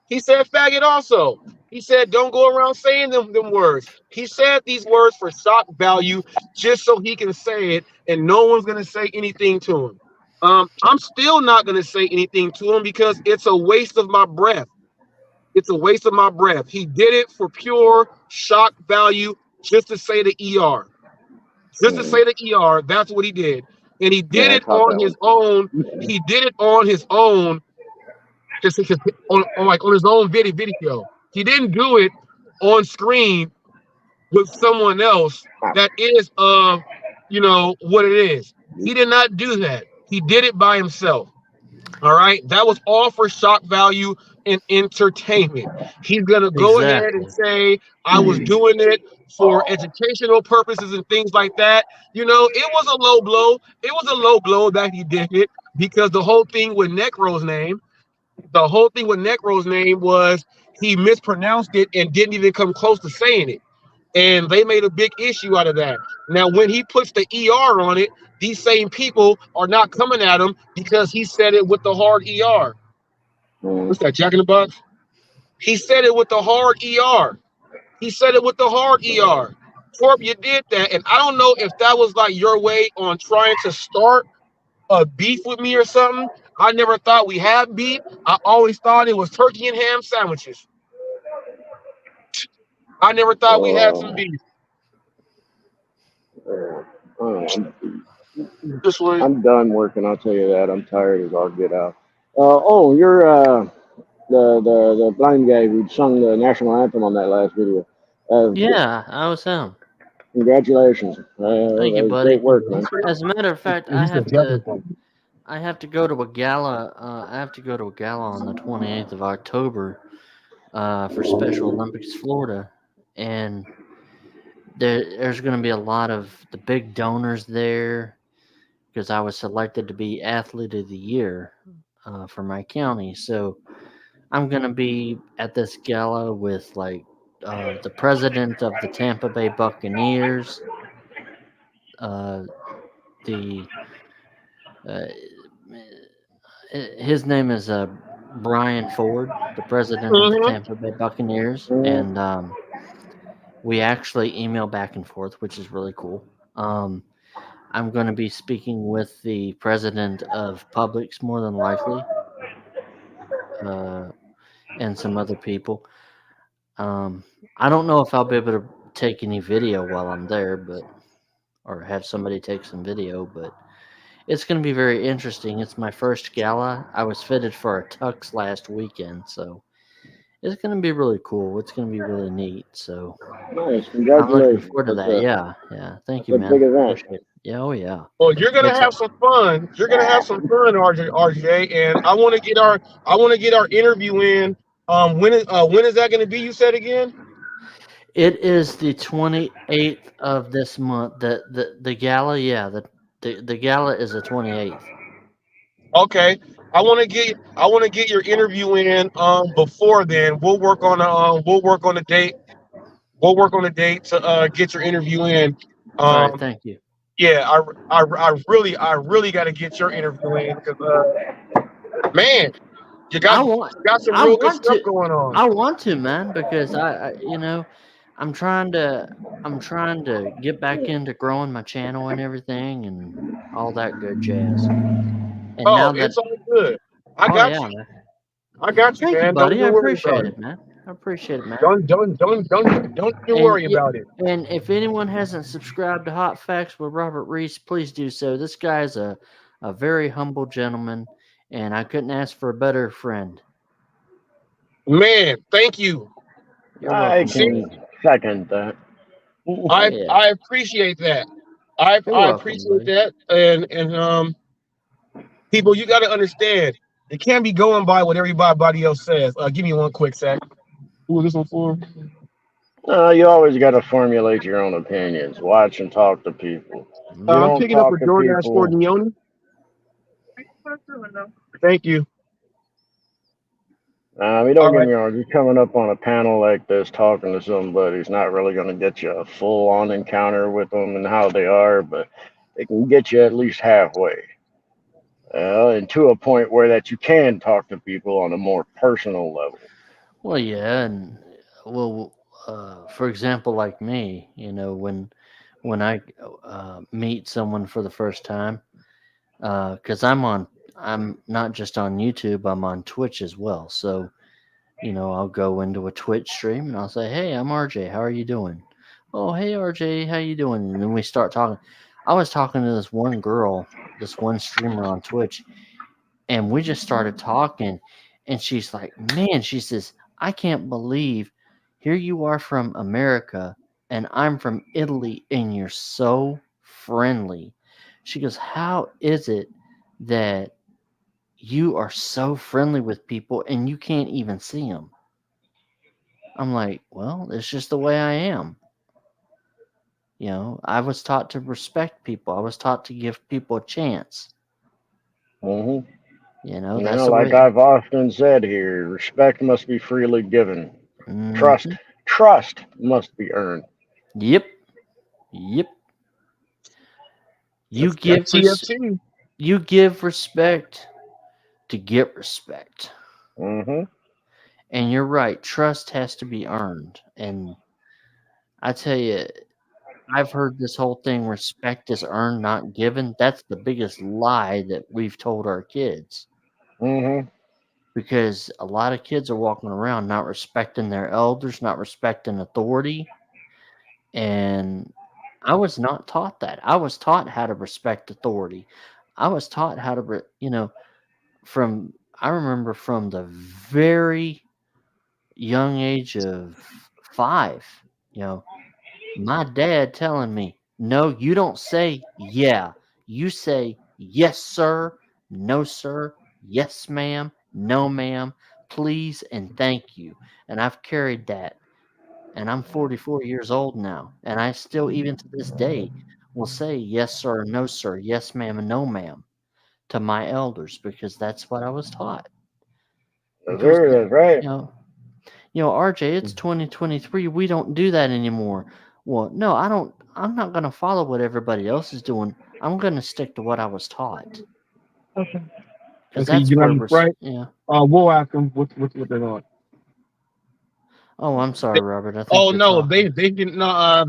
He said faggot also. He said don't go around saying them words. He said these words for shock value just so he can say it and no one's gonna say anything to him. I'm still not gonna say anything to him because it's a waste of my breath. It's a waste of my breath. He did it for pure shock value just to say the ER. Just to say the ER, that's what he did. And he did Yeah, I it caught on that his one. own. He did it on his own, just on his own video. He didn't do it on screen with someone else that is what it is. He did not do that. He did it by himself. All right. That was all for shock value and entertainment. He's going to go ahead and Exactly. say, I was doing it for educational purposes and things like that. It was a low blow. It was a low blow that he did it because the whole thing with Necro's name was he mispronounced it and didn't even come close to saying it. And they made a big issue out of that. Now, when he puts the ER on it, these same people are not coming at him because he said it with the hard ER. What's that, Jack in the Box? He said it with the hard ER. He said it with the hard ER. Torp, you did that. And I don't know if that was like your way on trying to start a beef with me or something. I never thought we had beef. I always thought it was turkey and ham sandwiches. I never thought we had some beef. I'm done working. I'll tell you that. I'm tired as all get out. You're the blind guy who sung the national anthem on that last video. Yeah, I was him. Congratulations. Thank you, buddy. Great work, man. As a matter of fact, I have to go to a gala. I have to go to a gala on the 28th of October for Special Olympics Florida, and there's going to be a lot of the big donors there because I was selected to be Athlete of the Year for my county. So I'm going to be at this gala with like the president of the Tampa Bay Buccaneers, his name is Brian Ford, the president of the Tampa Bay Buccaneers, and we actually email back and forth, which is really cool. I'm going to be speaking with the president of Publix, more than likely, and some other people. I don't know if I'll be able to take any video while I'm there, or have somebody take some video, but it's going to be very interesting. It's my first gala. I was fitted for a tux last weekend, so it's going to be really cool. It's going to be really neat. So nice. I'm Congratulations. looking forward to that. Yeah. Thank you, man. Big event. Appreciate it. Yeah, oh yeah. Well, you're gonna have some fun. You're gonna have some fun, RJ. And I want to get our interview in. When is that going to be? You said again? It is the 28th of this month. The gala, yeah. The gala is the 28th. Okay. I want to get your interview in before then. We'll work on the date. We'll work on the date to get your interview in. All right, thank you. Yeah, I really got to get your interview in because man, you got some real good stuff going on. I want to, man, because I'm trying to get back into growing my channel and everything and all that good jazz. And it's all good. I got you. Man. I got you, Thank man. you, buddy. Don't I worry appreciate about it, man. I appreciate it, man. Don't you worry about it. And if anyone hasn't subscribed to Hot Facts with Robert Reese, please do so. This guy's a very humble gentleman, and I couldn't ask for a better friend. Man, thank you. I can second that. I appreciate that. I appreciate that. And people, you got to understand, you can't be going by what everybody else says. Give me one quick sec. Who was this one for? You always got to formulate your own opinions. Watch and talk to people. I'm picking up a DoorDash for Neone. Thank you. Don't get me wrong. Just coming up on a panel like this, talking to somebody is not really going to get you a full-on encounter with them and how they are, but they can get you at least halfway. And to a point where that you can talk to people on a more personal level. Well, yeah, and for example, like me, when I meet someone for the first time, because I'm not just on YouTube, I'm on Twitch as well. So, I'll go into a Twitch stream and I'll say, "Hey, I'm RJ. How are you doing?" Oh, hey RJ, how you doing? And then we start talking. I was talking to this one girl, this one streamer on Twitch, and we just started talking. And she's like, man, she says, I can't believe here you are from America and I'm from Italy and you're so friendly. She goes, how is it that you are so friendly with people and you can't even see them? I'm like, well, it's just the way I am. I was taught to respect people. I was taught to give people a chance. Mm-hmm. That's the Like way. I've often said here, respect must be freely given. Hmm. Trust must be earned. Yep. Yep. You That's give TFT. you give respect to get respect. Mm-hmm. And you're right. Trust has to be earned. And I tell you, I've heard this whole thing: respect is earned, not given. That's the biggest lie that we've told our kids. Mm-hmm. Because a lot of kids are walking around not respecting their elders, not respecting authority. And I was not taught that. I was taught how to respect authority. I was taught how to, from, I remember from the very young age of 5, you know, my dad telling me, no, you don't say yeah. You say yes, sir, no, sir, yes, ma'am, no, ma'am, please, and thank you. And I've carried that. And I'm 44 years old now. And I still, even to this day, will say yes, sir, no, sir, yes, ma'am, and no, ma'am to my elders because that's what I was taught. Of That's course, right. That's right. you know, RJ, it's 2023. We don't do that anymore. Well, no, I don't. I'm not going to follow what everybody else is doing. I'm going to stick to what I was taught Okay. because And so you that's get where on we're. right. Yeah. We'll ask them what they're on. Oh, I'm sorry, Robert. I think Oh you're no, talking.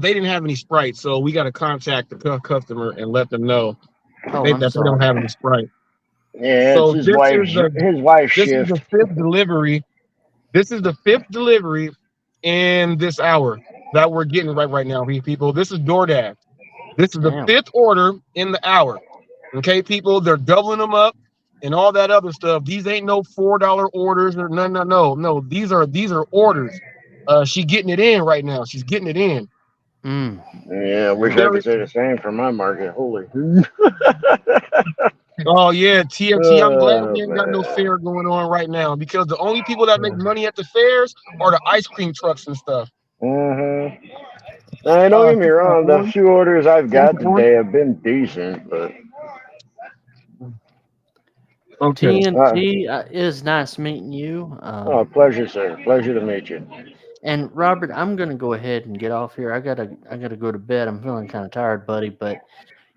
they didn't have any Sprite, so we got to contact the customer and let them know Oh, I'm that they don't sorry. have any Sprite. Yeah, it's So his wife's this is shift. the fifth delivery. This is the fifth delivery in this hour that we're getting right now, people. This is DoorDash. This is the Damn. fifth order in the hour. Okay, people, they're doubling them up and all that other stuff. These ain't no $4 orders or no. These are orders. She getting it in right now. She's getting it in. Mm. Yeah, I wish I Very. could say the same for my market. Holy. Oh yeah, TFT. I'm glad Oh we ain't got no man. fair going on right now because the only people that make money at the fairs are the ice cream trucks and stuff. Mm-hmm. Now, don't get me wrong. The Orange, few orders I've got orange. today have been decent, but Okay. TNT, it is nice meeting you. pleasure, sir. Pleasure to meet you. And Robert, I'm gonna go ahead and get off here. I gotta go to bed. I'm feeling kind of tired, buddy. But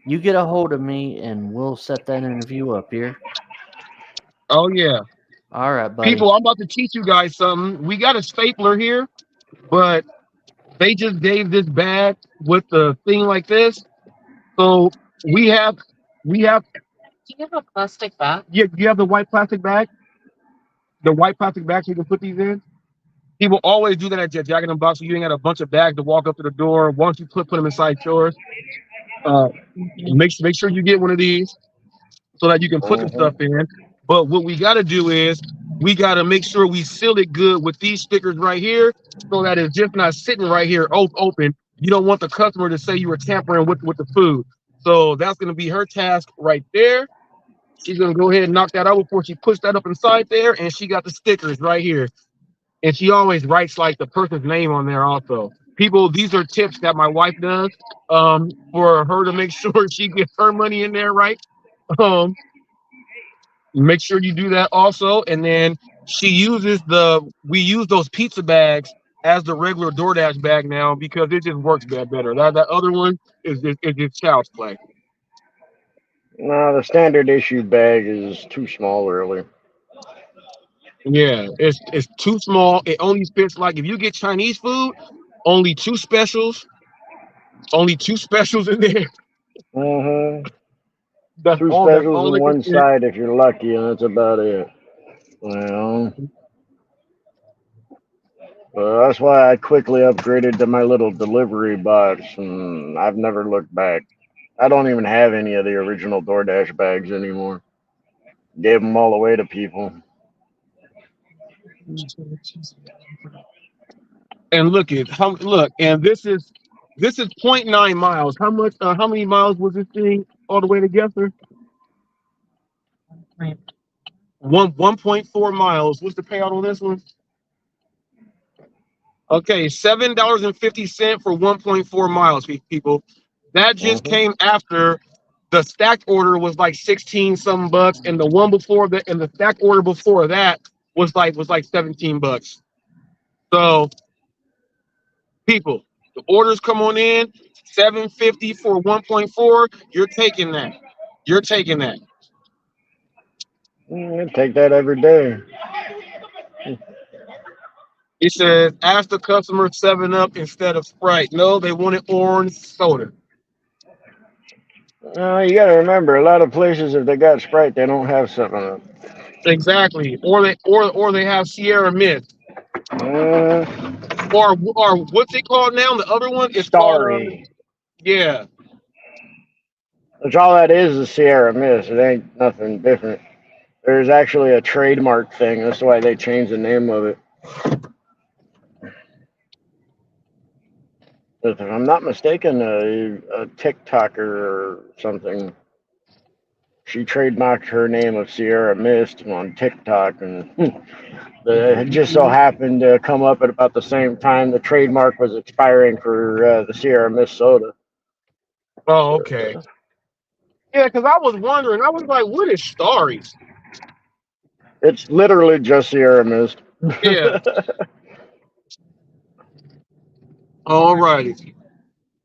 you get a hold of me, and we'll set that interview up here. Oh yeah. All right, buddy. People, I'm about to teach you guys something. We got a stapler here, but they just gave this bag with the thing like this. So we have we have Do you have a plastic bag? you have the white plastic bag, the white plastic bag so you can put these in. People always do that at your Jack in the Box. So you ain't got a bunch of bags to walk up to the door. Once you put them inside yours, uh, make sure you get one of these so that you can put the stuff Mm-hmm. in. But what we got to do is we got to make sure we seal it good with these stickers right here so that it's just not sitting right here open. You don't want the customer to say you were tampering with the food. So that's going to be her task right there. She's going to go ahead and knock that out before she puts that up inside there. And she got the stickers right here. And she always writes like the person's name on there also. People, these are tips that my wife does for her to make sure she gets her money in there right. Um, Make sure you do that also. And then we use those pizza bags as the regular DoorDash bag now because it just works better. That other one is just child's play. No, the standard issue bag is too small, really. Yeah, it's too small. It only fits like if you get Chinese food, only only two specials in there. Mm-hmm. Two That's specials all and it can one fit. side if you're lucky, and that's about it. Well, That's why I quickly upgraded to my little delivery box, and I've never looked back. I don't even have any of the original DoorDash bags anymore. Gave them all away to people. And look, and this is point 0.9 miles. How much? How many miles was this thing all the way together? 1.4 miles. What's the payout on this one? Okay, $7.50 for 1.4 miles, people. That just Hmm. came after the stacked order was like 16 something bucks, and the one before that, and the stacked order before that was like 17 bucks. So, people, the orders come on in, 750 for 1.4. You're taking that. You're taking that. Take that every day. It says, ask the customer 7 Up instead of Sprite. No, they wanted orange soda. You got to remember, a lot of places, if they got Sprite, they don't have 7 Up. Exactly. Or they have Sierra Mist. Uh, Or what's it called now? The other one is called Starry. yeah. Which all that is Sierra Mist. It ain't nothing different. There's actually a trademark thing. That's why they changed the name of it. If I'm not mistaken, a TikToker or something, she trademarked her name of Sierra Mist on TikTok, and it just so happened to come up at about the same time the trademark was expiring for the Sierra Mist soda. Oh, okay. Yeah, because I was wondering, I was like, what is Starries? It's literally just Sierra Mist. Yeah. All righty.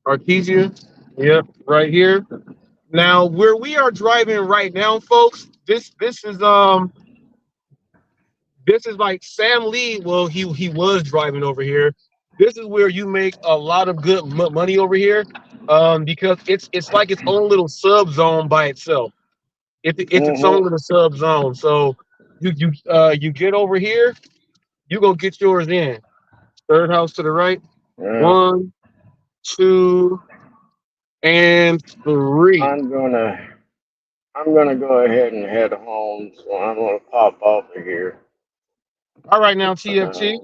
Artesia. Yep, right here. Now, where we are driving right now, folks, this is like Sam Lee. Well, he was driving over here. This is where you make a lot of good money over here, because it's like its own little sub zone by itself. It's its Hmm. own little sub zone. So you get over here, you go get yours in. Third house to the right. Yeah. 1, 2, and 3. I'm gonna I'm gonna go ahead and head home, so I'm gonna pop off of here. All right, now Uh, TFT.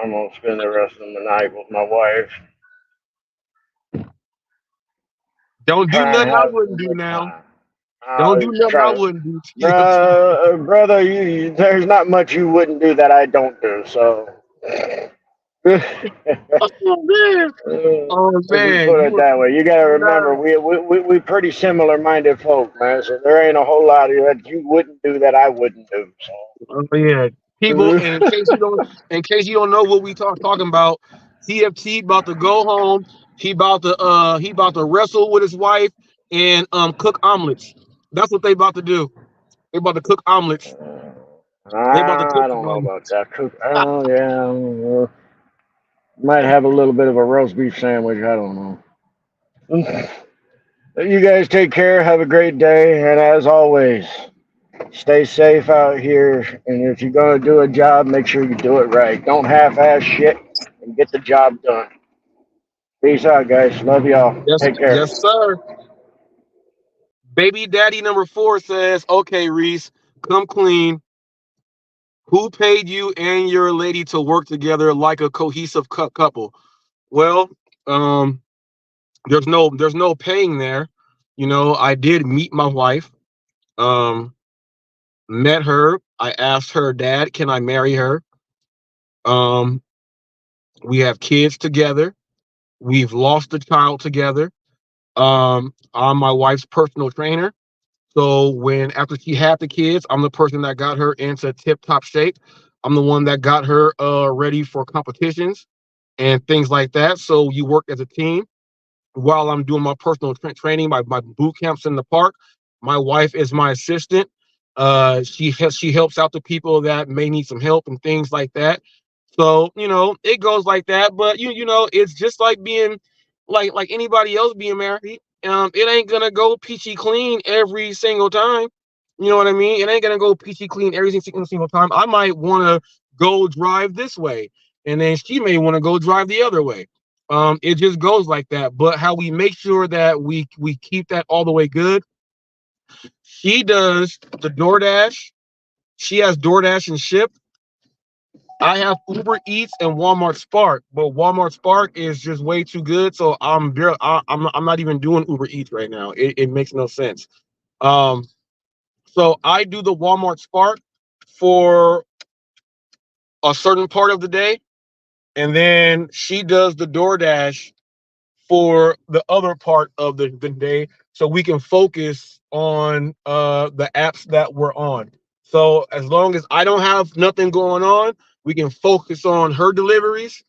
I'm gonna spend the rest of the night with my wife. Don't do Try and nothing I have wouldn't some do good now. time. Don't do nothing I Try to, wouldn't do, TFT. brother. There's not much you wouldn't do that I don't do. So, Oh man. Oh if we man, put you it were that way, you got to remember nah. we pretty similar minded folk, man. So there ain't a whole lot of that you wouldn't do that I wouldn't do. Oh yeah. People, So. and in case you don't know what we talking about, TFT about to go home. He about to wrestle with his wife and cook omelets. That's what they about to do. They about to cook omelets. They about to cook I some don't know omelets. about that. Cook. Oh yeah, might have a little bit of a roast beef sandwich. I don't know. You guys take care. Have a great day, and as always, stay safe out here. And if you're gonna do a job, make sure you do it right. Don't half-ass shit, and get the job done. Peace out, guys. Love y'all. Yes, Take care. yes, sir. Baby daddy number 4 says, okay, Reese, come clean. Who paid you and your lady to work together like a cohesive couple? Well, um, there's no paying there. I did meet my wife. Um, Met her. I asked her dad, can I marry her? Um, we have kids together. We've lost a child together. I'm my wife's personal trainer. So when after she had the kids, I'm the person that got her into tip top shape. I'm the one that got her ready for competitions and things like that. So you work as a team. While I'm doing my personal training, my boot camps in the park, my wife is my assistant. She helps out the people that may need some help and things like that. So it goes like that. But it's just like being like anybody else being married. It ain't gonna go peachy clean every single time. You know what I mean? It ain't gonna go peachy clean every single time. I might want to go drive this way, and then she may want to go drive the other way. It just goes like that. But how we make sure that we keep that all the way good, she does the DoorDash. She has DoorDash and Ship. I have Uber Eats and Walmart Spark, but Walmart Spark is just way too good. So I'm not even doing Uber Eats right now. It makes no sense. Um, so I do the Walmart Spark for a certain part of the day, and then she does the DoorDash for the other part of the day, so we can focus on the apps that we're on. So as long as I don't have nothing going on, we can focus on her deliveries.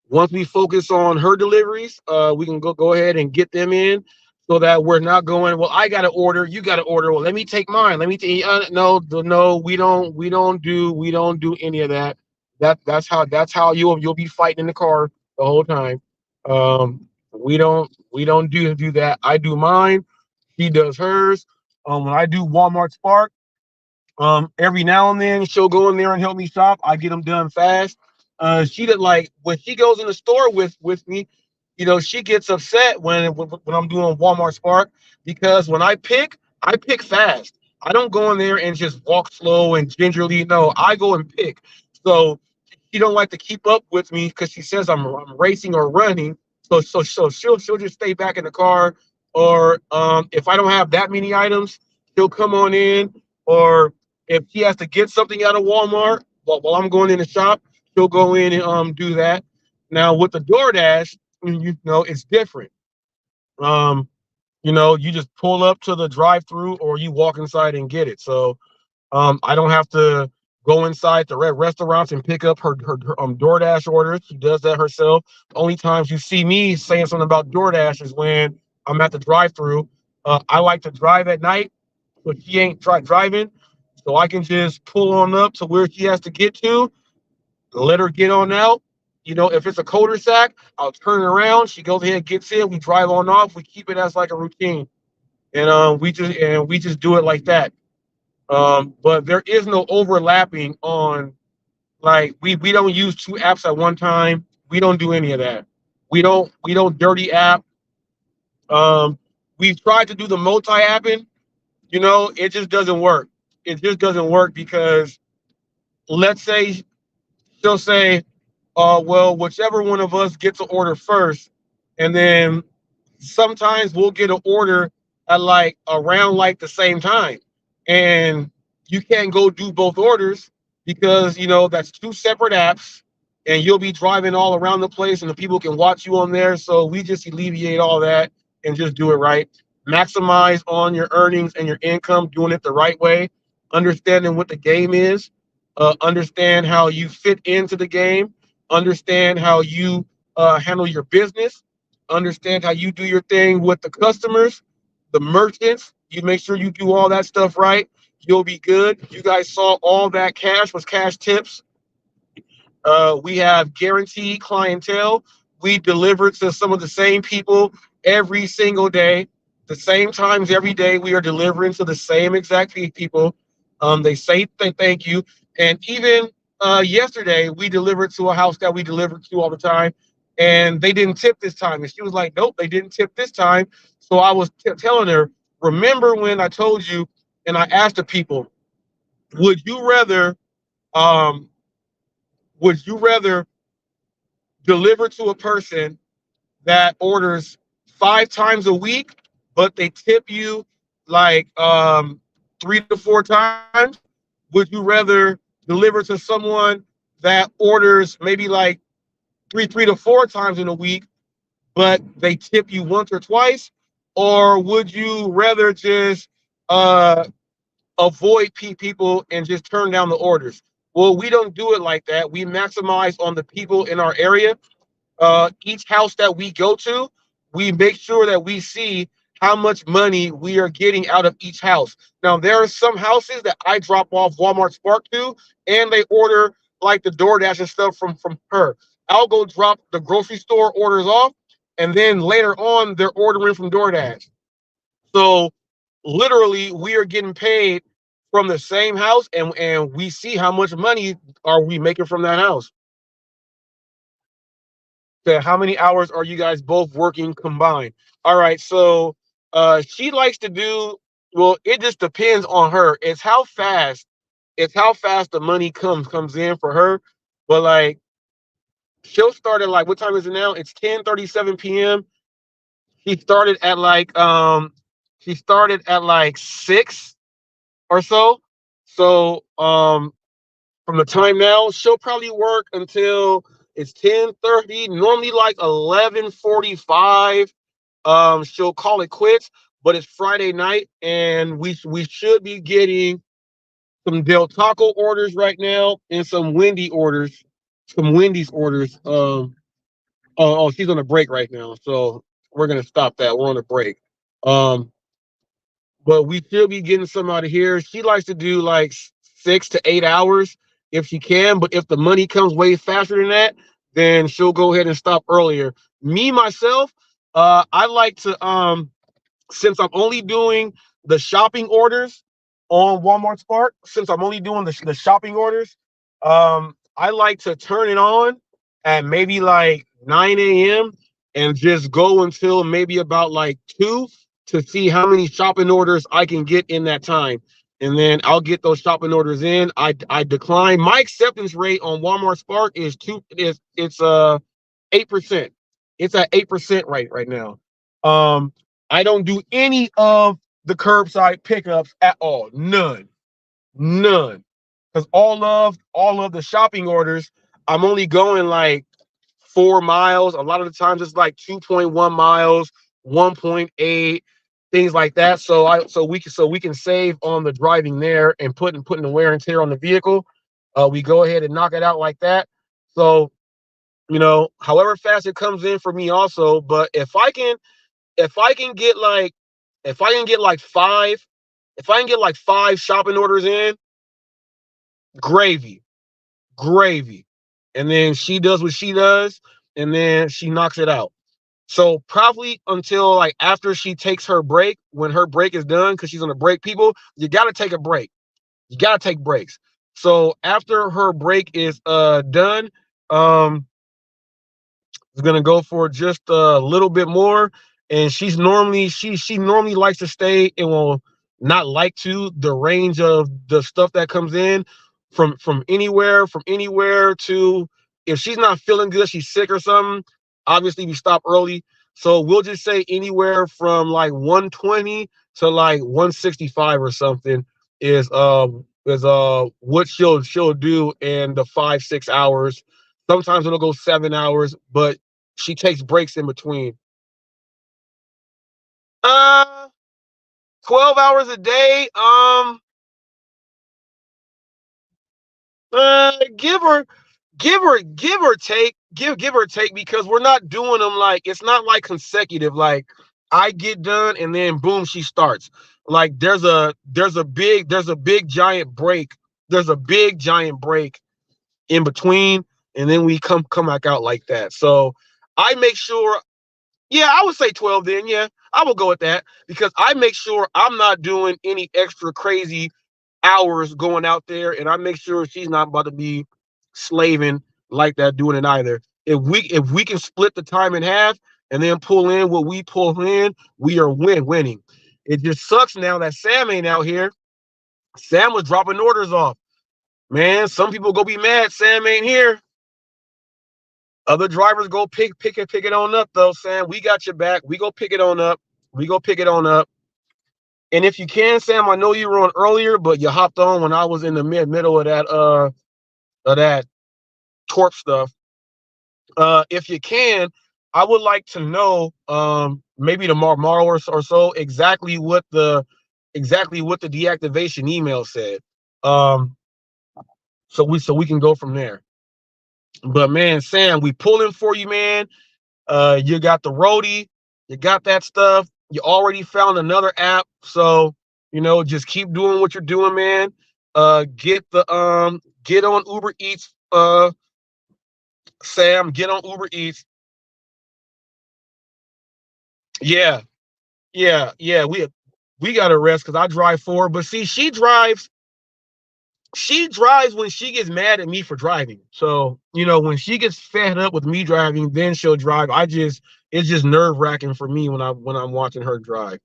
Once we focus on her deliveries, we can go ahead and get them in, so that we're not going, well, I got to order, you got to order. Well, let me take mine. Let me take. No, we don't do any of that. That's how you'll be fighting in the car the whole time. We don't do that. I do mine. She does hers. When I do Walmart Spark, every now and then she'll go in there and help me shop. I get them done fast. She did, like, when she goes in the store with me, she gets upset when I'm doing Walmart Spark, because when I pick fast. I don't go in there and just walk slow and gingerly. No, I go and pick. So she don't like to keep up with me because she says I'm racing or running. So she'll just stay back in the car, or if I don't have that many items, she'll come on in, or if she has to get something out of Walmart while I'm going in the shop, she'll go in and do that. Now with the DoorDash, it's different. Um, you just pull up to the drive-through or you walk inside and get it. So I don't have to go inside the restaurants and pick up her DoorDash orders. She does that herself. The only times you see me saying something about DoorDash is when I'm at the drive-through. I like to drive at night, but she ain't driving, so I can just pull on up to where she has to get to, let her get on out. If it's a cul-de-sac, I'll turn around. She goes ahead, gets in. We drive on off. We keep it as like a routine, and we just do it like that. But there is no overlapping on, like, we don't use two apps at one time. We don't do any of that. We don't dirty app. We've tried to do the multi-apping. It just doesn't work. It just doesn't work because, let's say she'll say, well, whichever one of us gets an order first, and then sometimes we'll get an order at like around like the same time, and you can't go do both orders because that's two separate apps, and you'll be driving all around the place, and the people can watch you on there. So we just alleviate all that and just do it right. Maximize on your earnings and your income, doing it the right way, understanding what the game is, understand how you fit into the game, understand how you handle your business, understand how you do your thing with the customers, the merchants. You make sure you do all that stuff right. You'll be good. You guys saw all that cash was cash tips. We have guaranteed clientele. We deliver to some of the same people every single day, the same times every day. We are delivering to the same exact people. They say thank you. And even yesterday, we delivered to a house that we delivered to all the time, and they didn't tip this time. And she was like, nope, they didn't tip this time. So I was telling her, remember when I told you, and I asked the people, would you rather um, would you rather deliver to a person that orders 5 times a week, but they tip you like 3 to 4 times? Would you rather deliver to someone that orders maybe like three to four times in a week, but they tip you once or twice? Or would you rather just avoid people and just turn down the orders? Well, we don't do it like that. We maximize on the people in our area. Each house that we go to, we make sure that we see how much money we are getting out of each house. Now, there are some houses that I drop off Walmart Spark to, and they order like the DoorDash and stuff from her. I'll go drop the grocery store orders off, and then later on, they're ordering from DoorDash. So literally, we are getting paid from the same house, and we see how much money are we making from that house. So how many hours are you guys both working combined? All right, so she likes to do, well, it just depends on her. It's how fast the money comes in for her. But like she'll start at like, what time is it now? It's 10:37 p.m. She started at like she started at like 6 or so. So from the time now, she'll probably work until it's 10:30, normally like 11:45. She'll call it quits, but it's Friday night, and we should be getting some Del Taco orders right now and some Wendy's orders. She's on a break right now, so we're gonna stop that. We're on a break. Um, but we should be getting some out of here. She likes to do like 6 to 8 hours if she can, but if the money comes way faster than that, then she'll go ahead and stop earlier. Me myself, I like to since I'm only doing the shopping orders on Walmart Spark, since I'm only doing the shopping orders, I like to turn it on at maybe like 9 a.m. and just go until maybe about like 2 to see how many shopping orders I can get in that time. And then I'll get those shopping orders in. I decline. My acceptance rate on Walmart Spark is it's 8%. It's at 8% right now. I don't do any of the curbside pickups at all. None. Because all of the shopping orders, I'm only going like 4 miles. A lot of the times it's like 2.1 miles, 1.8, things like that. So we can save on the driving there and putting the wear and tear on the vehicle. We go ahead and knock it out like that. So, however fast it comes in for me also, but if I can get like if I can get like five shopping orders in, gravy, gravy. And then she does what she does, and then she knocks it out. So probably until like after she takes her break, when her break is done, because she's on a break, people, you gotta take a break. You gotta take breaks. So after her break is done, um, is gonna go for just a little bit more, and she normally likes to stay and will not like to the range of the stuff that comes in from anywhere to, if she's not feeling good, she's sick or something. Obviously, we stop early, so we'll just say anywhere from like 120 to like 165 or something is what she'll do in the 5 6 hours. Sometimes it'll go 7 hours, but she takes breaks in between. Uh, 12 hours a day. Give or take, because we're not doing them like, it's not like consecutive. Like I get done and then boom, she starts. Like there's a big giant break. There's a big giant break in between, and then we come back out like that. So I make sure, yeah, I would say 12 then. Yeah, I will go with that, because I make sure I'm not doing any extra crazy hours going out there, and I make sure she's not about to be slaving like that doing it either. If we can split the time in half and then pull in what we pull in, we are winning. It just sucks now that Sam ain't out here. Sam was dropping orders off. Man, some people go be mad Sam ain't here. Other drivers go pick it on up though, Sam. We got your back. We go pick it on up. We go pick it on up. And if you can, Sam, I know you were on earlier, but you hopped on when I was in the middle of that Torp stuff. If you can, I would like to know maybe tomorrow or so exactly what the deactivation email said. Um, so we can go from there. But man, Sam, we pulling for you, man. You got the roadie, you got that stuff. You already found another app, so just keep doing what you're doing, man. Get on Uber Eats, Sam. Get on Uber Eats. Yeah, yeah. We got to rest because I drive 4, but see, she drives She drives when she gets mad at me for driving. So, when she gets fed up with me driving, then she'll drive. It's just nerve wracking for me when I'm watching her drive.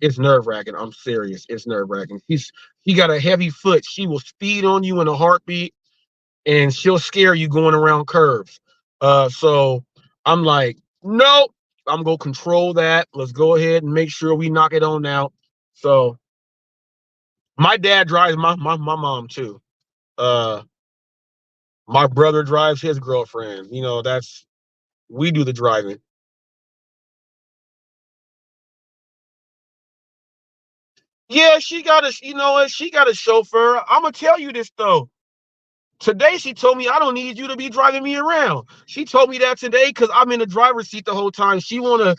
It's nerve wracking. I'm serious. It's nerve wracking. She got a heavy foot. She will speed on you in a heartbeat, and she'll scare you going around curves. So I'm like, nope, I'm gonna control that. Let's go ahead and make sure we knock it on out. So my dad drives my mom too. Uh, my brother drives his girlfriend. We do the driving. Yeah, she got a, she got a chauffeur. I'm gonna tell you this though. Today she told me I don't need you to be driving me around. She told me that today because I'm in the driver's seat the whole time. She wanna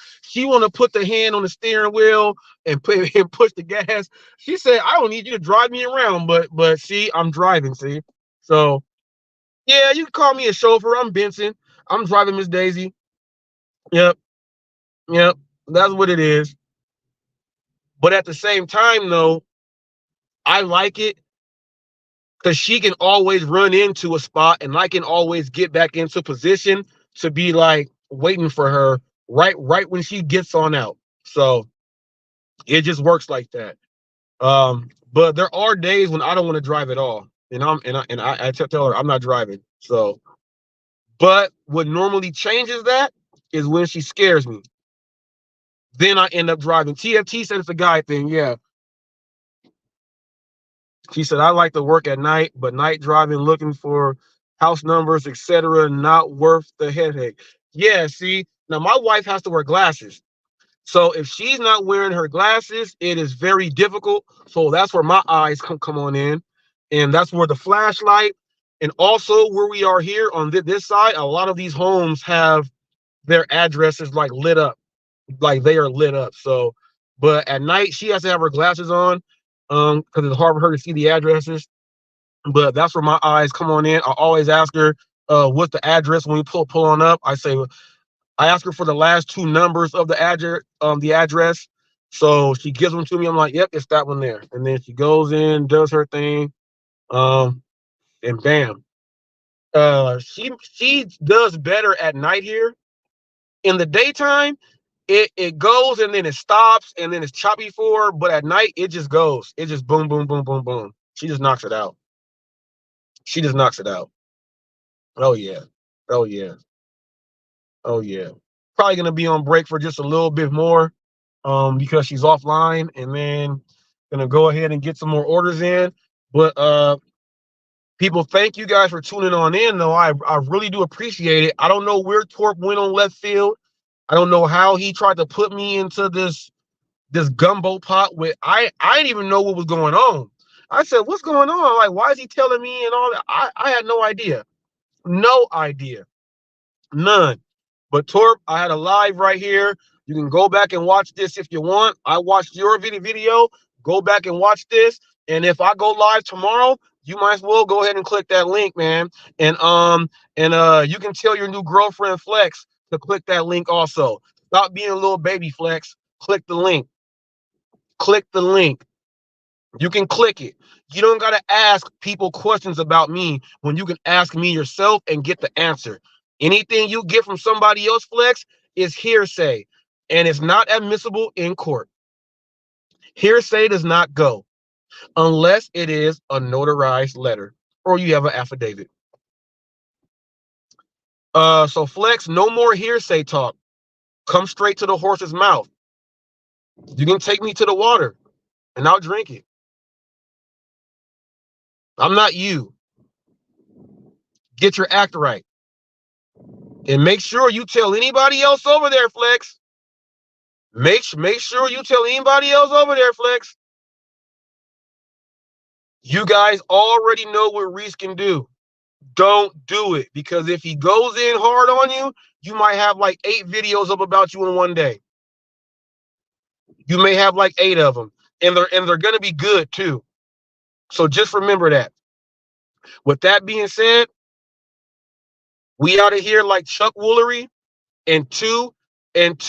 put the hand on the steering wheel and and push the gas. She said I don't need you to drive me around, but see, I'm driving. See, so yeah, you can call me a chauffeur. I'm Benson. I'm driving Miss Daisy. Yep, yep, that's what it is. But at the same time, though, I like it because she can always run into a spot and I can always get back into position to be like waiting for her right when she gets on out. So it just works like that. But there are days when I don't want to drive at all. And I tell her I'm not driving. So, but what normally changes that is when she scares me. Then I end up driving. TFT said it's a guy thing. Yeah. She said, I like to work at night, but night driving, looking for house numbers, etc., not worth the headache. Yeah, see, now my wife has to wear glasses. So if she's not wearing her glasses, it is very difficult. So that's where my eyes come on in. And that's where the flashlight, and also where we are here on this side, a lot of these homes have their addresses like lit up, like they are lit up. So, but at night, she has to have her glasses on because it's hard for her to see the addresses. But that's where my eyes come on in. I always ask her, what's the address when we pull on up. I ask her for the last two numbers of the address. So she gives them to me. I'm like, yep, it's that one there. And then she goes in, does her thing, um, and bam. She does better at night here. In the daytime, it goes and then it stops and then it's choppy for her. But at night, it just goes. It just boom, boom, boom, boom, boom. She just knocks it out. She just knocks it out. Oh yeah. Oh yeah. Oh yeah. Probably gonna be on break for just a little bit more, because she's offline, and then gonna go ahead and get some more orders in. But people, thank you guys for tuning on in. Though I really do appreciate it. I don't know where Torp went on left field. I don't know how he tried to put me into this gumbo pot with I didn't even know what was going on. I said, what's going on? Like, why is he telling me and all that? I had no idea. No idea. None. But Torp, I had a live right here. You can go back and watch this if you want. I watched your video. Go back and watch this. And if I go live tomorrow, you might as well go ahead and click that link, man. And you can tell your new girlfriend Flex to click that link also. Stop being a little baby, Flex. Click the link. Click the link. You can click it. You don't got to ask people questions about me when you can ask me yourself and get the answer. Anything you get from somebody else, Flex, is hearsay, and it's not admissible in court. Hearsay does not go unless it is a notarized letter or you have an affidavit. So Flex, no more hearsay talk. Come straight to the horse's mouth. You can take me to the water and I'll drink it. I'm not you. Get your act right. And make sure you tell anybody else over there, Flex. Make sure you tell anybody else over there, Flex. You guys already know what Reese can do. Don't do it, because if he goes in hard on you, you might have like 8 videos up about you in one day. You may have like 8 of them, and they're gonna be good too. So just remember that. With that being said, we out of here like Chuck Woolery and two, and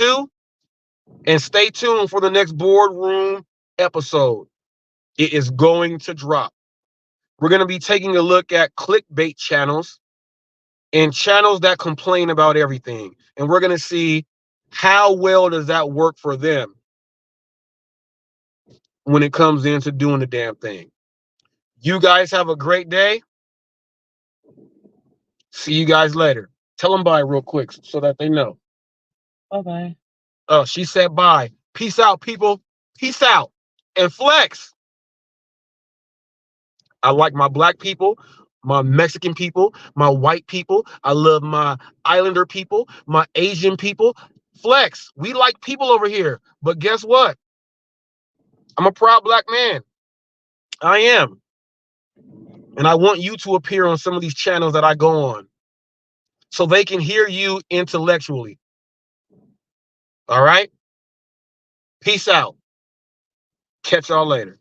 stay tuned for the next boardroom episode. It is going to drop. We're going to be taking a look at clickbait channels and channels that complain about everything. And we're going to see how well does that work for them when it comes into doing the damn thing. You guys have a great day. See you guys later. Tell them bye real quick so that they know. Bye-bye. Oh, she said bye. Peace out, people. Peace out. And flex. I like my black people, my Mexican people, my white people. I love my Islander people, my Asian people. Flex. We like people over here. But guess what? I'm a proud black man. I am. And I want you to appear on some of these channels that I go on so they can hear you intellectually. All right? Peace out. Catch y'all later.